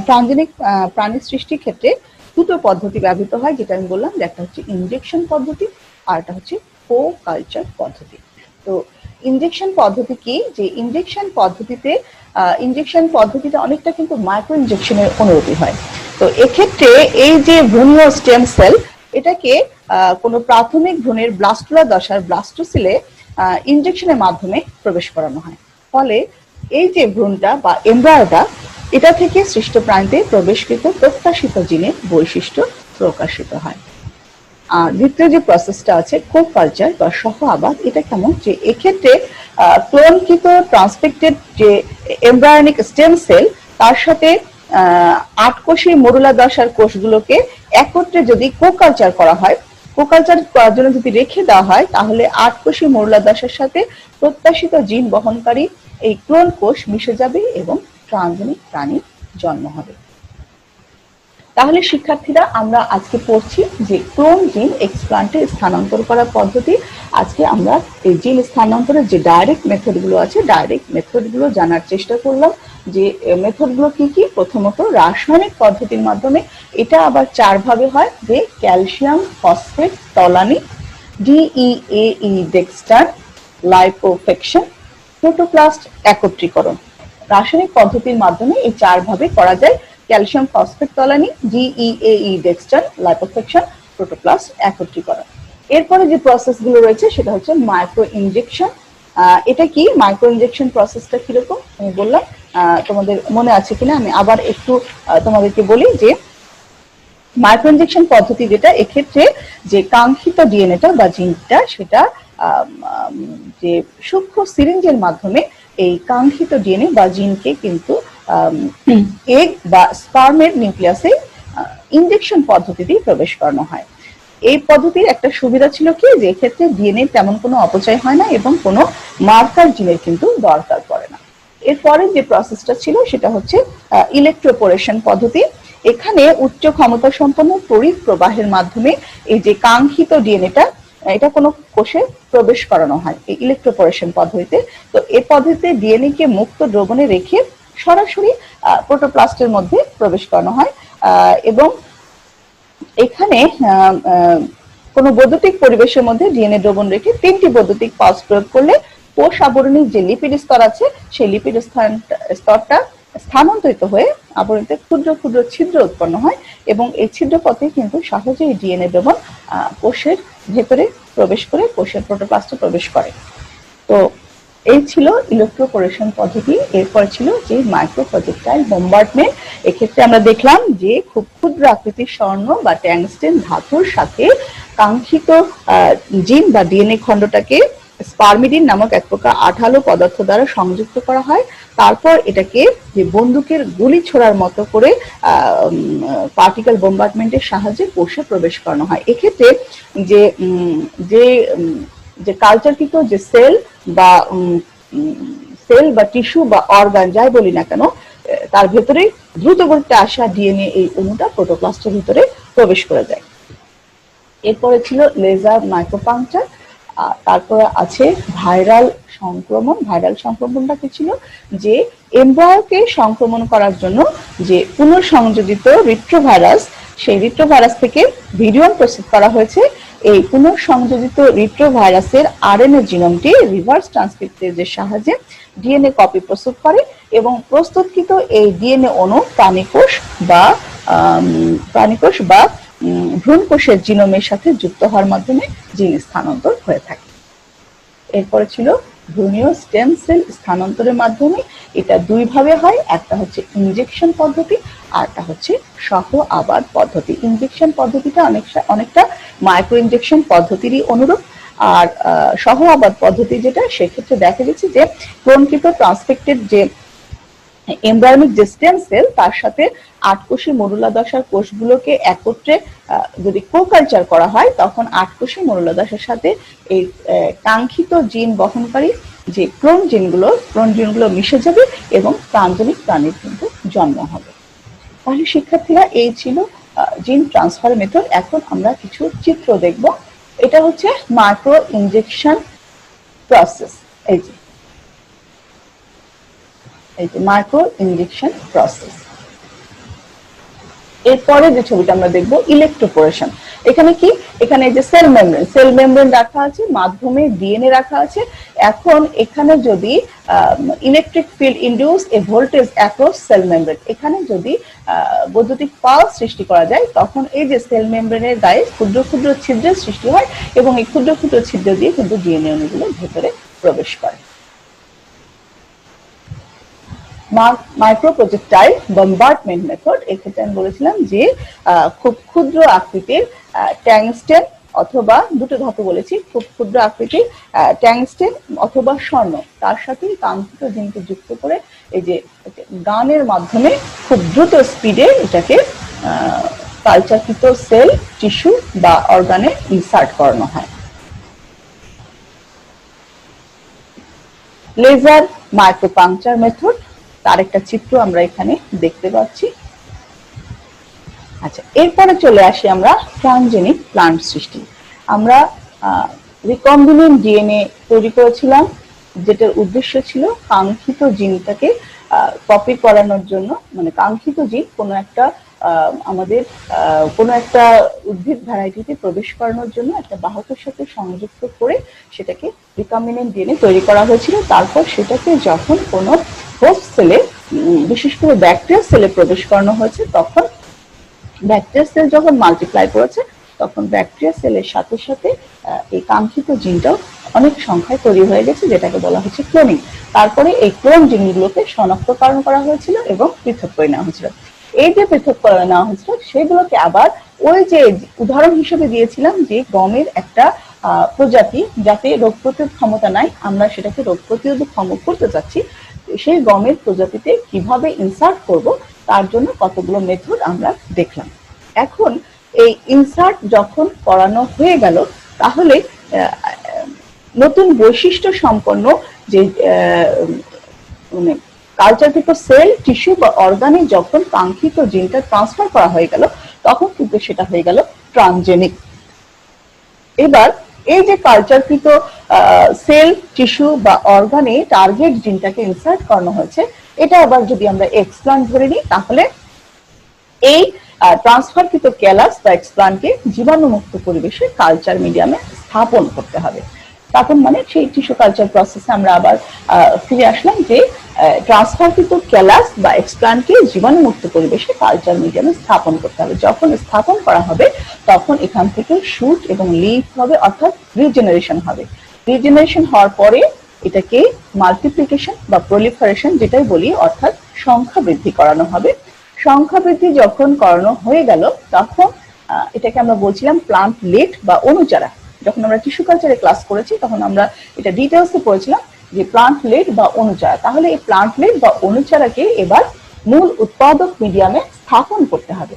ট্রানজেনিক প্রাণী সৃষ্টির ক্ষেত্রে দুটো পদ্ধতি ব্যবহৃত হয়, যেটা আমি বললাম, একটা হচ্ছে ইনজেকশন পদ্ধতি আর একটা হচ্ছে কো কালচার পদ্ধতি। তো ইনজেকশন পদ্ধতি কি, যে ইনজেকশন পদ্ধতিটা অনেকটা কিন্তু মাইক্রো ইনজেকশনের অনুরূপী হয়। তো এক্ষেত্রে এই যে ভ্রূণীয় স্টেম সেল, এটাকে কোনো প্রাথমিক ভ্রূণের ব্লাস্টুলা দশার ব্লাস্টোসিলে ইনজেকশনের মাধ্যমে প্রবেশ করানো হয়। ফলে এই যে ভ্রূণটা বা এমব্রায়োটা, এটা থেকে সৃষ্ট প্রাণীতে প্রবেশকৃত প্রত্যাশিত জিনের বৈশিষ্ট্য প্রকাশিত হয়। আর দ্বিতীয় যে প্রসেসটা আছে কো কালচার বা সহ আবাদ, এটা কেমন, যে এক্ষেত্রে ক্লোনকৃত ট্রান্সফেক্টেড যে এমব্রায়োনিক স্টেম সেল তার সাথে 8 কোষী মরুলা দশার কোষগুলোকে একত্রে যদি কো কালচার করা হয়, কো কালচার করার জন্য যদি রেখে দেওয়া হয়, তাহলে 8 কোষী মরুলা দশার সাথে প্রত্যাশিত জিন বহনকারী এই ক্লোন কোষ মিশে যাবে এবং ট্রানজেনিক প্রাণীর জন্ম হবে। তাহলে শিক্ষার্থীরা, আমরা আজকে পড়ছি যে ক্লোন জিন এক্সপ্লান্টে স্থানান্তর করার পদ্ধতি। আজকে আমরা এই জিন স্থানান্তরের যে ডাইরেক্ট মেথডগুলো আছে, ডাইরেক্ট মেথডগুলো জানার চেষ্টা করলাম, যে মেথডগুলো কি কি। প্রথমত রাসায়নিক পদ্ধতির মাধ্যমে, এটা আবার 4 ভাগে হয়, যে ক্যালসিয়াম ফসফেট তলানি, DEAE ডেক্সটার, লাইপোফেকশন, প্রোটোপ্লাস্ট একত্রীকরণ। রাসায়নিক পদ্ধতির মাধ্যমে এই 4 ভাবে করা যায়: ক্যালসিয়াম ফসফেট তলানি, DEAE ডেক্সটার, লাইপোফেকশন, প্রোটোপ্লাস্ট একত্রীকরণ। এরপরে যে প্রসেসগুলো রয়েছে সেটা হচ্ছে মাইক্রো ইনজেকশন। এটা কি মাইক্রো ইনজেকশন প্রসেসটা কিরকম আমি বললাম, তোমাদের মনে আছে কিনা আমি আবার একটু তোমাদেরকে বলি। যে মাইক্রো ইনজেকশন পদ্ধতি যেটা, এক্ষেত্রে যে কাঙ্ক্ষিত ডিএনএটা বা জিনটা সেটা যে সূক্ষ্ম সিরিঞ্জের মাধ্যমে এই কাঙ্ক্ষিত ডিএনএ বা জিনকে কিন্তু এগ বা স্পার্মের নিউক্লিয়াসে ইনজেকশন পদ্ধতিতে প্রবেশ করানো হয়। এই পদ্ধতির একটা সুবিধা ছিল কি, যে এক্ষেত্রে ডিএনএ তেমন কোনো অপচয় হয় না এবং কোনো মার্কার জিনের কিন্তু দরকার পড়ে না। এরপরে যে প্রসেসটা ছিল সেটা হচ্ছে ইলেকট্রোপোরেশন পদ্ধতি। এখানে উচ্চ ক্ষমতা সম্পন্ন তড়িৎ প্রবাহের মাধ্যমে এই যে কাঙ্ক্ষিত ডিএনএটা, এটা কোনো কোষে প্রবেশ করানো হয় এই ইলেকট্রোপোরেশন পদ্ধতিতে। তো এই পদ্ধতিতে ডিএনএ কে মুক্ত দ্রবণে রেখে সরাসরি প্রোটোপ্লাস্টের মধ্যে প্রবেশ করানো হয় এবং এখানে কোনো বৈদ্যুতিক পরিবেশের মধ্যে ডিএনএ দ্রবণ রেখে 3টি বৈদ্যুতিক পালস প্রয়োগ করলে কোষ আবরণীর যে লিপিড স্তর আছে সেই লিপিড স্তরটা স্থানান্তরিত হয়ে আবরণীতে ক্ষুদ্র ক্ষুদ্র ছিদ্র উৎপন্ন হয় এবং এই ছিদ্র পথে কিন্তু সহজেই ডিএনএ দ্রবণ কোষের ভেতরে প্রবেশ করে কোষের প্রোটোপ্লাস্টে প্রবেশ করে। তো এই ছিল ইলেকট্রোপোরেশন পদ্ধতি। এরপর ছিল যে মাইক্রো প্রজেক্টাইল বোম্বার্ডমেন্ট। এক্ষেত্রে আমরা দেখলাম যে খুব ক্ষুদ্র আকৃতির স্বর্ণ বা ট্যাংস্টেন ধাতুর সাথে কাঙ্ক্ষিত জিন বা ডিএনএ খণ্ডটাকে স্পারমিডিন নামক এক প্রকার আঠালো পদার্থ দ্বারা সংযুক্ত করা হয়। তারপর এটাকে যে বন্দুকের গুলি ছোড়ার মতো করে পার্টিকেল বোম্বার্ডমেন্টের সাহায্যে কোষে প্রবেশ করানো হয়। এক্ষেত্রে যে যে যে কালচারকৃত যে সেল বা টিস্যু বা অর্গান যাই বলি না কেন, তার ভেতরে দ্রুত গতিতে আসা ডিএনএ এই অণুটা প্রোটোপ্লাস্টের ভিতরে প্রবেশ করে যায়। এরপরে ছিল লেজার মাইক্রোপাংচার, তারপরে আছে ভাইরাল সংক্রমণ। ভাইরাল সংক্রমণটা কি ছিল? যে এমব্রায়োকে সংক্রমণ করার জন্য যে পুনঃসংযোজিত রিট্রোভাইরাস, সেই রিট্রোভাইরাস থেকে ভিরিয়ন প্রস্তুত করা হয়েছে। এই পুনঃসংযোজিত রিট্রোভাইরাসের আরএনএ জিনোমটি রিভার্স ট্রান্সক্রিপ্টেজের সাহায্যে ডিএনএ কপি প্রস্তুত করে এবং প্রস্তুতকৃত এই ডিএনএ অণু প্রাণীকোষ বা ভ্রূণকোষের জিনোমের সাথে যুক্ত হওয়ার মাধ্যমে জিন স্থানান্তর হয়ে থাকে। এরপরে ছিল ভ্রূণীয় স্টেম সেল স্থানান্তরের মাধ্যমে। এটা দুই ভাবে হয়, একটা হচ্ছে ইনজেকশন পদ্ধতি আর একটা হচ্ছে সহ আবাদ পদ্ধতি। ইনজেকশন পদ্ধতিটা অনেকটা মাইক্রো ইনজেকশন পদ্ধতিরই অনুরূপ। আর সহ আবাদ পদ্ধতি যেটা, সেক্ষেত্রে দেখা গেছে যে ক্লোনকৃত ট্রান্সফেক্টেড যে এমব্রায়োনিক যে স্টেম সেল, তার সাথে আটকোষী মরুলাদশার কোষগুলোকে একত্রে যদি কো-কালচার করা হয়, তখন আটকোষী মরুলাদশার সাথে এই কাঙ্ক্ষিত জিন বহনকারী যে ক্লোন জিনগুলো মিশে যাবে এবং প্রাণজনিক প্রাণীর কিন্তু জন্ম হবে। তাহলে শিক্ষার্থীরা, এই ছিল জিন ট্রান্সফার মেথড। এখন আমরা কিছু চিত্র দেখব। এটা হচ্ছে মাইক্রো ইনজেকশন প্রসেস। এই যে মাইক্রো ইনজেকশন প্রসেস। এরপরে যে ছবিটা আমরা দেখবো, ইলেকট্রোপোরেশন। এখানে কি? এখানে যে সেল মেমব্রেন রাখা আছে, মাধ্যমে ডিএনএ রাখা আছে। এখন এখানে যদি ইলেকট্রিক ফিল্ড ইনডিউস এ ভোল্টেজ অ্যাক্রস সেল মেমব্রেন, এখানে যদি বৈদ্যুতিক পালস সৃষ্টি করা যায়, তখন এই যে সেল মেমব্রেনের গায়ে ক্ষুদ্র ক্ষুদ্র ছিদ্রের সৃষ্টি হয় এবং এই ক্ষুদ্র ক্ষুদ্র ছিদ্র দিয়ে কিন্তু ডিএনএ অণুগুলো ভেতরে প্রবেশ করে। মাইক্রোপ্রজেক্টাইল বম্বার্ডমেন্ট মেথড। এক্ষেত্রে আমি বলেছিলাম যে খুব ক্ষুদ্র আকৃতির ট্যাংস্টেন অথবা, দুটো ধাতু বলেছি, খুব ক্ষুদ্র আকৃতির ট্যাংস্টেন অথবা স্বর্ণ, তার সাথে কাঙ্ক্ষিত জিনকে যুক্ত করে এই যে গানের মাধ্যমে খুব দ্রুত স্পিডে এটাকে কালচারকৃত সেল, টিস্যু বা অর্গানে ইনসার্ট করানো হয়। লেজার মাইক্রোপাংচার মেথড, তার একটা চিত্র আমরা এখানে দেখতে পাচ্ছি। আচ্ছা, এরপরে চলে আসি আমরা ট্রান্সজেনিক প্লান্ট সৃষ্টি। আমরা রিকম্বিনেন্ট ডিএনএ তৈরি করেছিলাম, যেটার উদ্দেশ্য ছিল কাঙ্ক্ষিত জিনটাকে কপি করানোর জন্য, মানে কাঙ্ক্ষিত জিন কোনো একটা আমাদের কোনো একটা উদ্ভিদ ভ্যারাইটিতে প্রবেশ করানোর জন্য একটা বাহকের সাথে সংযুক্ত করে সেটাকে রিকম্বিনেন্ট ডিএনএ তৈরি করা হয়েছিল। তারপর সেটাকে যখন কোনো হোস্ট সেলে, বিশেষ করে ব্যাকটেরিয়া সেলে প্রবেশ করানো হয়েছে, তখন ব্যাকটেরিয়া সেল যখন মাল্টিপ্লাই করেছে, তখন ব্যাকটেরিয়া সেলের সাথে সাথে এই কাঙ্ক্ষিত জিনটাও অনেক সংখ্যায় তৈরি হয়ে গেছে, যেটাকে বলা হচ্ছে ক্লোনিং। তারপরে এই ক্লোন জিনগুলোকে শনাক্তকরণ করা হয়েছিল এবং পৃথক করে নেওয়া হয়েছিল। এই যে পৃথক করে নেওয়া হয়েছিল, সেগুলোকে আবার ওই যে উদাহরণ হিসেবে দিয়েছিলাম যে গমের একটা প্রজাতি যাতে রোগ প্রতিরোধ ক্ষমতা নাই, আমরা সেটাকে রোগ প্রতিরোধ ক্ষম করতে চাচ্ছি, সেই গমের প্রজাতিতে কিভাবে ইনসার্ট করব, তার জন্য কতগুলো মেথড আমরা দেখলাম। এখন এই ইনসার্ট যখন করানো হয়ে গেল, তাহলে নতুন বৈশিষ্ট্য সম্পন্ন যে মানে কালচারকৃত সেল, টিস্যু বা অর্গানে যখন কাঙ্ক্ষিত জিনটা ট্রান্সফার করা হয়ে গেল, তখন কিন্তু সেটা হয়ে গেল ট্রান্সজেনিক। এবার এই যে কালচারকৃত সেল, টিস্যু বা অর্গানে টার্গেট জিনটাকে ইনসার্ট করানো হয়েছে, এটা আবার যদি আমরা এক্সপ্লান্ট ধরে নিই, তাহলে এই ট্রান্সফারকৃত ক্যালাস বা এক্সপ্লান্টকে জীবাণুমুক্ত পরিবেশে কালচার মিডিয়ামে স্থাপন করতে হবে। স্থাপন মানে সেই টিস্যু কালচার প্রসেসে আমরা আবার ফিরে আসলাম যে ট্রান্সফারকৃত ক্যালাস বা এক্সপ্লান্টকে জীবাণুমুক্ত পরিবেশে কালচার মিডিয়ামে স্থাপন করতে হবে। যখন স্থাপন করা হবে, তখন এখান থেকে শুট এবং লিফ হবে, অর্থাৎ রিজেনারেশন হবে। রিজেনারেশন হওয়ার পরে এটাকে মাল্টিপ্লিকেশন বা প্রলিফারেশন যেটাই বলি, অর্থাৎ সংখ্যা বৃদ্ধি করানো হবে। সংখ্যা বৃদ্ধি যখন করানো হয়ে গেল, তখন এটাকে আমরা বলছিলাম প্লান্ট লেট বা অনুচারা। যখন আমরা টিস্যু কালচারে ক্লাস করেছি তখন আমরা এটা ডিটেলসে পড়েছিলাম যে প্লান্টলেট বা অনুচারা। তাহলে এই প্লান্টলেট বা অনুচারাকে এবার মূল উৎপাদক মিডিয়ামে স্থাপন করতে হবে।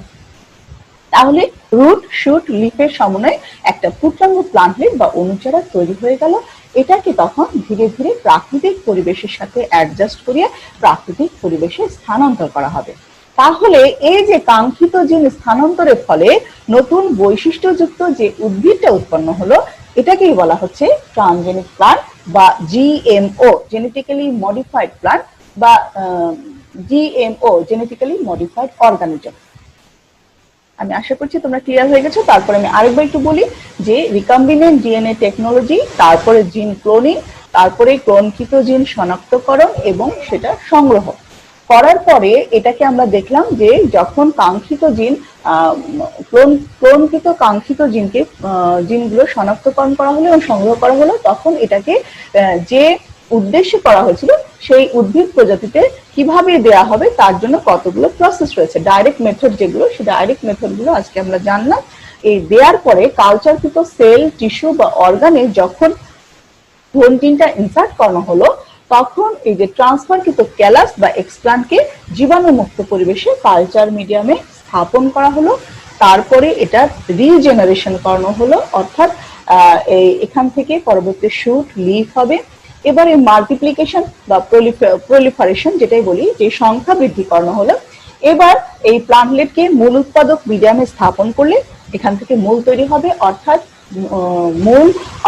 তাহলে রুট, শুট, লিফের সমন্বয়ে একটা পূর্ণাঙ্গ প্লান্টলেট বা অনুচারা তৈরি হয়ে গেল। এটাকে তখন ধীরে ধীরে প্রাকৃতিক পরিবেশের সাথে অ্যাডজাস্ট করিয়ে প্রাকৃতিক পরিবেশে স্থানান্তর করা হবে। তাহলে এই যে কাঙ্ক্ষিত জিন স্থানান্তরের ফলে নতুন বৈশিষ্ট্যযুক্ত যে উদ্ভিদটা উৎপন্ন হলো, এটাকেই বলা হচ্ছে ট্রান্সজেনিক প্লান্ট বা জিএমও, জেনেটিক্যালি মডিফাইড প্লান্ট বা জিএমও, জেনেটিক্যালি মডিফাইড অর্গানিজম। আমি আশা করছি তোমরা ক্লিয়ার হয়ে গেছো। তারপরে আমি আরেকবার একটু বলি যে রিকম্বিনেন্ট ডিএনএ টেকনোলজি, তারপরে জিন ক্লোনিং, তারপরে ক্লোনকৃত জিন শনাক্তকরণ এবং সেটা সংগ্রহ করার পরে এটাকে আমরা দেখলাম যে যখন কাঙ্ক্ষিত জিন ক্লোনকৃত কাঙ্ক্ষিত জিনগুলো শনাক্তকরণ করা হলো এবং সংগ্রহ করা হলো, তখন এটাকে যে উদ্দেশ্যে করা হয়েছিল সেই উদ্ভিদ প্রজাতিতে কিভাবে দেয়া হবে তার জন্য কতগুলো প্রসেস রয়েছে। ডাইরেক্ট মেথড যেগুলো, সেই ডাইরেক্ট মেথডগুলো আজকে আমরা জানলাম। এই দেওয়ার পরে কালচারকৃত সেল, টিস্যু বা অর্গানে যখন ক্লোন জিনটা ইনসার্ট করানো হলো, তখন এই যে ট্রান্সফারকৃত ক্যালাস বা এক্সপ্লান্টকে জীবাণুমুক্ত পরিবেশে কালচার মিডিয়ামে স্থাপন করা হলো। তারপরে এটা রিজেনারেশন করানো হলো, অর্থাৎ এখান থেকে পরবর্তী শুট, লিফ হবে। এবারে মাল্টিপ্লিকেশন বা প্রলিফারেশন যেটাই বলি, যে সংখ্যা বৃদ্ধি করানো হলো। এবার এই প্লান্টলেটকে মূল উৎপাদক মিডিয়ামে স্থাপন করলে এখান থেকে মূল তৈরি হবে,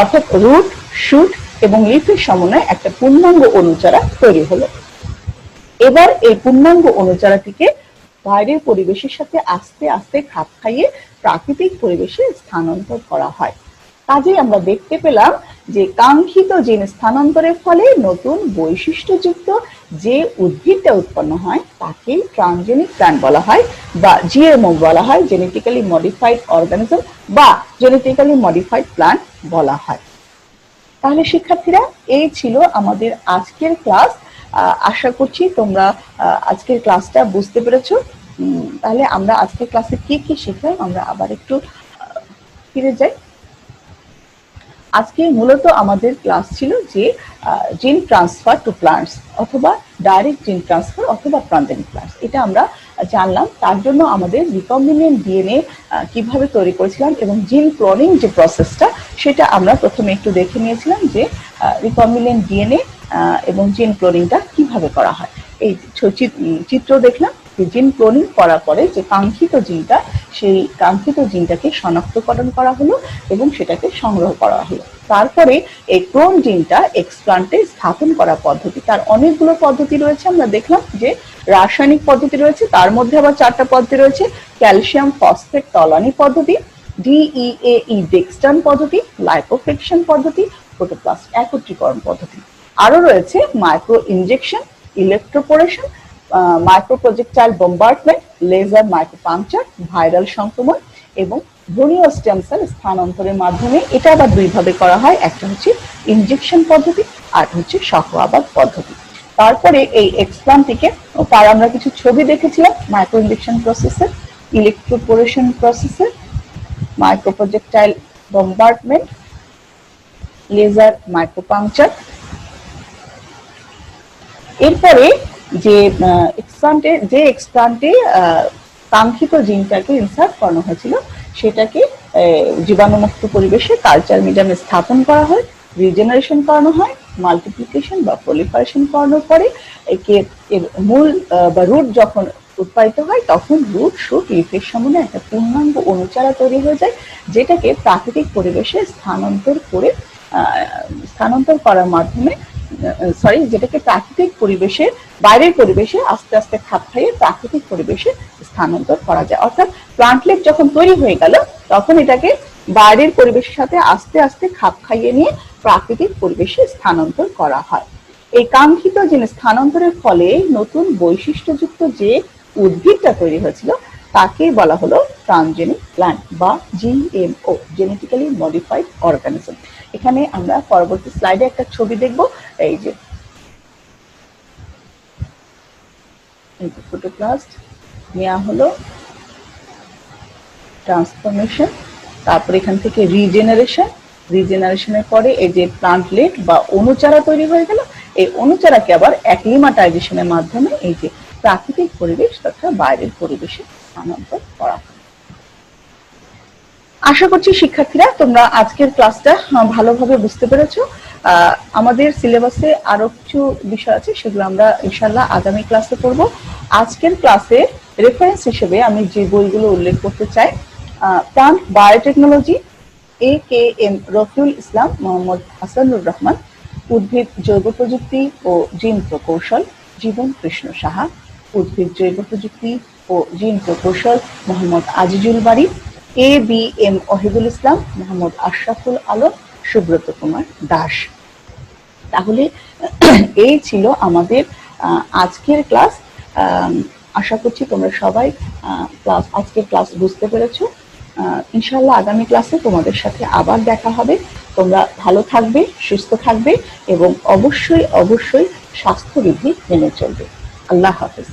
অর্থাৎ রুট, শুট এবং লিফের সমন্বয়ে একটা পূর্ণাঙ্গ অনুচারা তৈরি হলো। এবার এই পূর্ণাঙ্গ অনুচারাটিকে বাইরের পরিবেশের সাথে আস্তে আস্তে খাপ খাইয়ে প্রাকৃতিক পরিবেশে স্থানান্তর করা হয়। কাজেই আমরা দেখতে পেলাম যে কাঙ্ক্ষিত জিন স্থানান্তরের ফলে নতুন বৈশিষ্ট্যযুক্ত যে উদ্ভিদটা উৎপন্ন হয় তাকেই ট্রান্সজেনিক প্ল্যান্ট বলা হয় বা জিএমও বলা হয়, জেনেটিক্যালি মডিফাইড অর্গানিজম বা জেনেটিক্যালি মডিফাইড প্ল্যান্ট বলা হয়। তাহলে শিক্ষার্থীরা, এই ছিল আমাদের আজকের ক্লাস। আশা করছি তোমরা আজকের ক্লাসটা বুঝতে পেরেছো। তাহলে আমরা আজকের ক্লাসে কি কি শিখলাম আমরা আবার একটু ফিরে যাই। আজকে মূলত আমাদের ক্লাস ছিল যে জিন ট্রান্সফার টু প্লান্টস অথবা ডাইরেক্ট জিন ট্রান্সফার অথবা ট্রান্সজেনিক প্লান্টস, এটা আমরা জানলাম। তার জন্য আমাদের রিকম্বিনেন্ট ডিএনএ কিভাবে তৈরি করেছিলাম এবং জিন ক্লোনিং যে প্রসেসটা সেটা আমরা প্রথমে একটু দেখে নিয়েছিলাম যে রিকম্বিনেন্ট ডিএনএ এবং জিন ক্লোনিংটা কিভাবে করা হয়। এই চিত্র দেখলাম যে জিন ক্লোনিং করার পরে যে কাঙ্ক্ষিত জিনটা, সেই কাঙ্ক্ষিত জিনটাকে শনাক্তকরণ করা হলো এবং সেটাকে সংগ্রহ করা হলো। তারপরে এই ক্লোন জিনটা এক্সপ্লান্টে স্থাপন করা পদ্ধতি, তার অনেকগুলো পদ্ধতি রয়েছে। আমরা দেখলাম যে রাসায়নিক পদ্ধতি রয়েছে, তার মধ্যে আবার 4টা পদ্ধতি রয়েছে। ক্যালসিয়াম ফসফেট তলানি পদ্ধতি, DEAE ডেক্সটান পদ্ধতি, লাইপোফ্রিকশন পদ্ধতি, প্রোটোপ্লাস্ট একত্রীকরণ পদ্ধতি। আরো রয়েছে micro injection, ইলেকট্রোপোরেশন, মাইক্রোপ্রজেক্টাইল বোম্বার্ডমেন্ট, laser micropuncture, viral সংক্রমণ এবং ভ্রূণীয় স্টেম সেল স্থানান্তরের মাধ্যমে। এটা আবার দুইভাবে করা হয়, একটা হচ্ছে ইনজেকশন পদ্ধতি আর হচ্ছে শক আবাদ পদ্ধতি। তারপরে এই এক্সপ্লান্টটিকে, তার আমরা কিছু ছবি দেখেছিলাম মাইক্রো ইনজেকশন প্রসেসের, ইলেকট্রোপোরেশন প্রসেসের, মাইক্রোপ্রজেক্টাইল বোম্বার্ডমেন্ট, লেজার মাইক্রোপাংচার। এরপরে যে এক্সপ্লান্টে কাঙ্ক্ষিত জিনটাকে ইনসার্ট করানো হয়েছিল সেটাকে জীবাণুমুক্ত পরিবেশে কালচার মিডিয়ামে স্থাপন করা হয়, রিজেনারেশন করানো হয়, মাল্টিপ্লিকেশন বা প্রলিফারেশন করানোর পরে একে মূল বা রুট যখন উৎপাদিত হয় তখন রুট, শুট, লিফের সমন্বয়ে একটা পূর্ণাঙ্গ অনুচারা তৈরি হয়ে যায়, যেটাকে প্রাকৃতিক পরিবেশে স্থানান্তর করার মাধ্যমে যেটাকে প্রাকৃতিক পরিবেশে, বাইরের পরিবেশে আস্তে আস্তে খাপ খাইয়ে প্রাকৃতিক পরিবেশে স্থানান্তর করা যায়। অর্থাৎ প্লান্টলেট যখন তৈরি হয়ে গেল তখন এটাকে বাইরের পরিবেশের সাথে আস্তে আস্তে খাপ খাইয়ে নিয়ে প্রাকৃতিক পরিবেশে স্থানান্তর করা হয়। এই কাঙ্ক্ষিত জিন স্থানান্তরের ফলে নতুন বৈশিষ্ট্যযুক্ত যে উদ্ভিদটা তৈরি হয়েছিল তাকে বলা হলো ট্রান্সজেনিক প্ল্যান্ট বা জিএমও, জেনেটিক্যালি মডিফাইড অর্গানিজম। এখানে আমরা পরবর্তী স্লাইডে একটা ছবি দেখব। এই যে প্রোটোপ্লাস্ট নেওয়া হলো, ট্রান্সফরমেশন, তারপর এখান থেকে রিজেনারেশন, রিজেনারেশনের পরে এই যে প্লান্টলেট বা অণুচারা তৈরি হয়ে গেল, এই অণুচারাকে আবার অ্যাক্লিমাটাইজেশনের মাধ্যমে এই যে প্রাকৃতিক পরিবেশ তথা বাইরের পরিবেশে স্থানান্তর করা হয়। আশা করছি শিক্ষার্থীরা তোমরা আজকের ক্লাসটা ভালোভাবে বুঝতে পেরেছো। আমাদের সিলেবাসে আরো কিছু বিষয় আছে, সেগুলো আমরা ইনশাল্লাহ আগামী ক্লাসে পড়বো। আজকের ক্লাসে রেফারেন্স হিসেবে আমি যে বইগুলো উল্লেখ করতে চাই, প্লান্ট বায়োটেকনোলজি, AKM রফিউল ইসলাম, মোহাম্মদ হাসানুর রহমান, উদ্ভিদ জৈব প্রযুক্তি ও জিন প্রকৌশল, জীবন কৃষ্ণ সাহা, উদ্ভিদ জৈব প্রযুক্তি ও জিন প্রকৌশল, মোহাম্মদ আজিজুল বারী, ABM ওহিদুল ইসলাম, মোহাম্মদ আশরাফুল আলম, সুব্রত কুমার দাস। তাহলে এই ছিল আমাদের আজকের ক্লাস। আশা করছি তোমরা সবাই আজকের ক্লাস বুঝতে পেরেছো। ইনশাআল্লাহ আগামী ক্লাসে তোমাদের সাথে আবার দেখা হবে। তোমরা ভালো থাকবে, সুস্থ থাকবে এবং অবশ্যই অবশ্যই স্বাস্থ্যবিধি মেনে চলবে। আল্লাহ হাফেজ।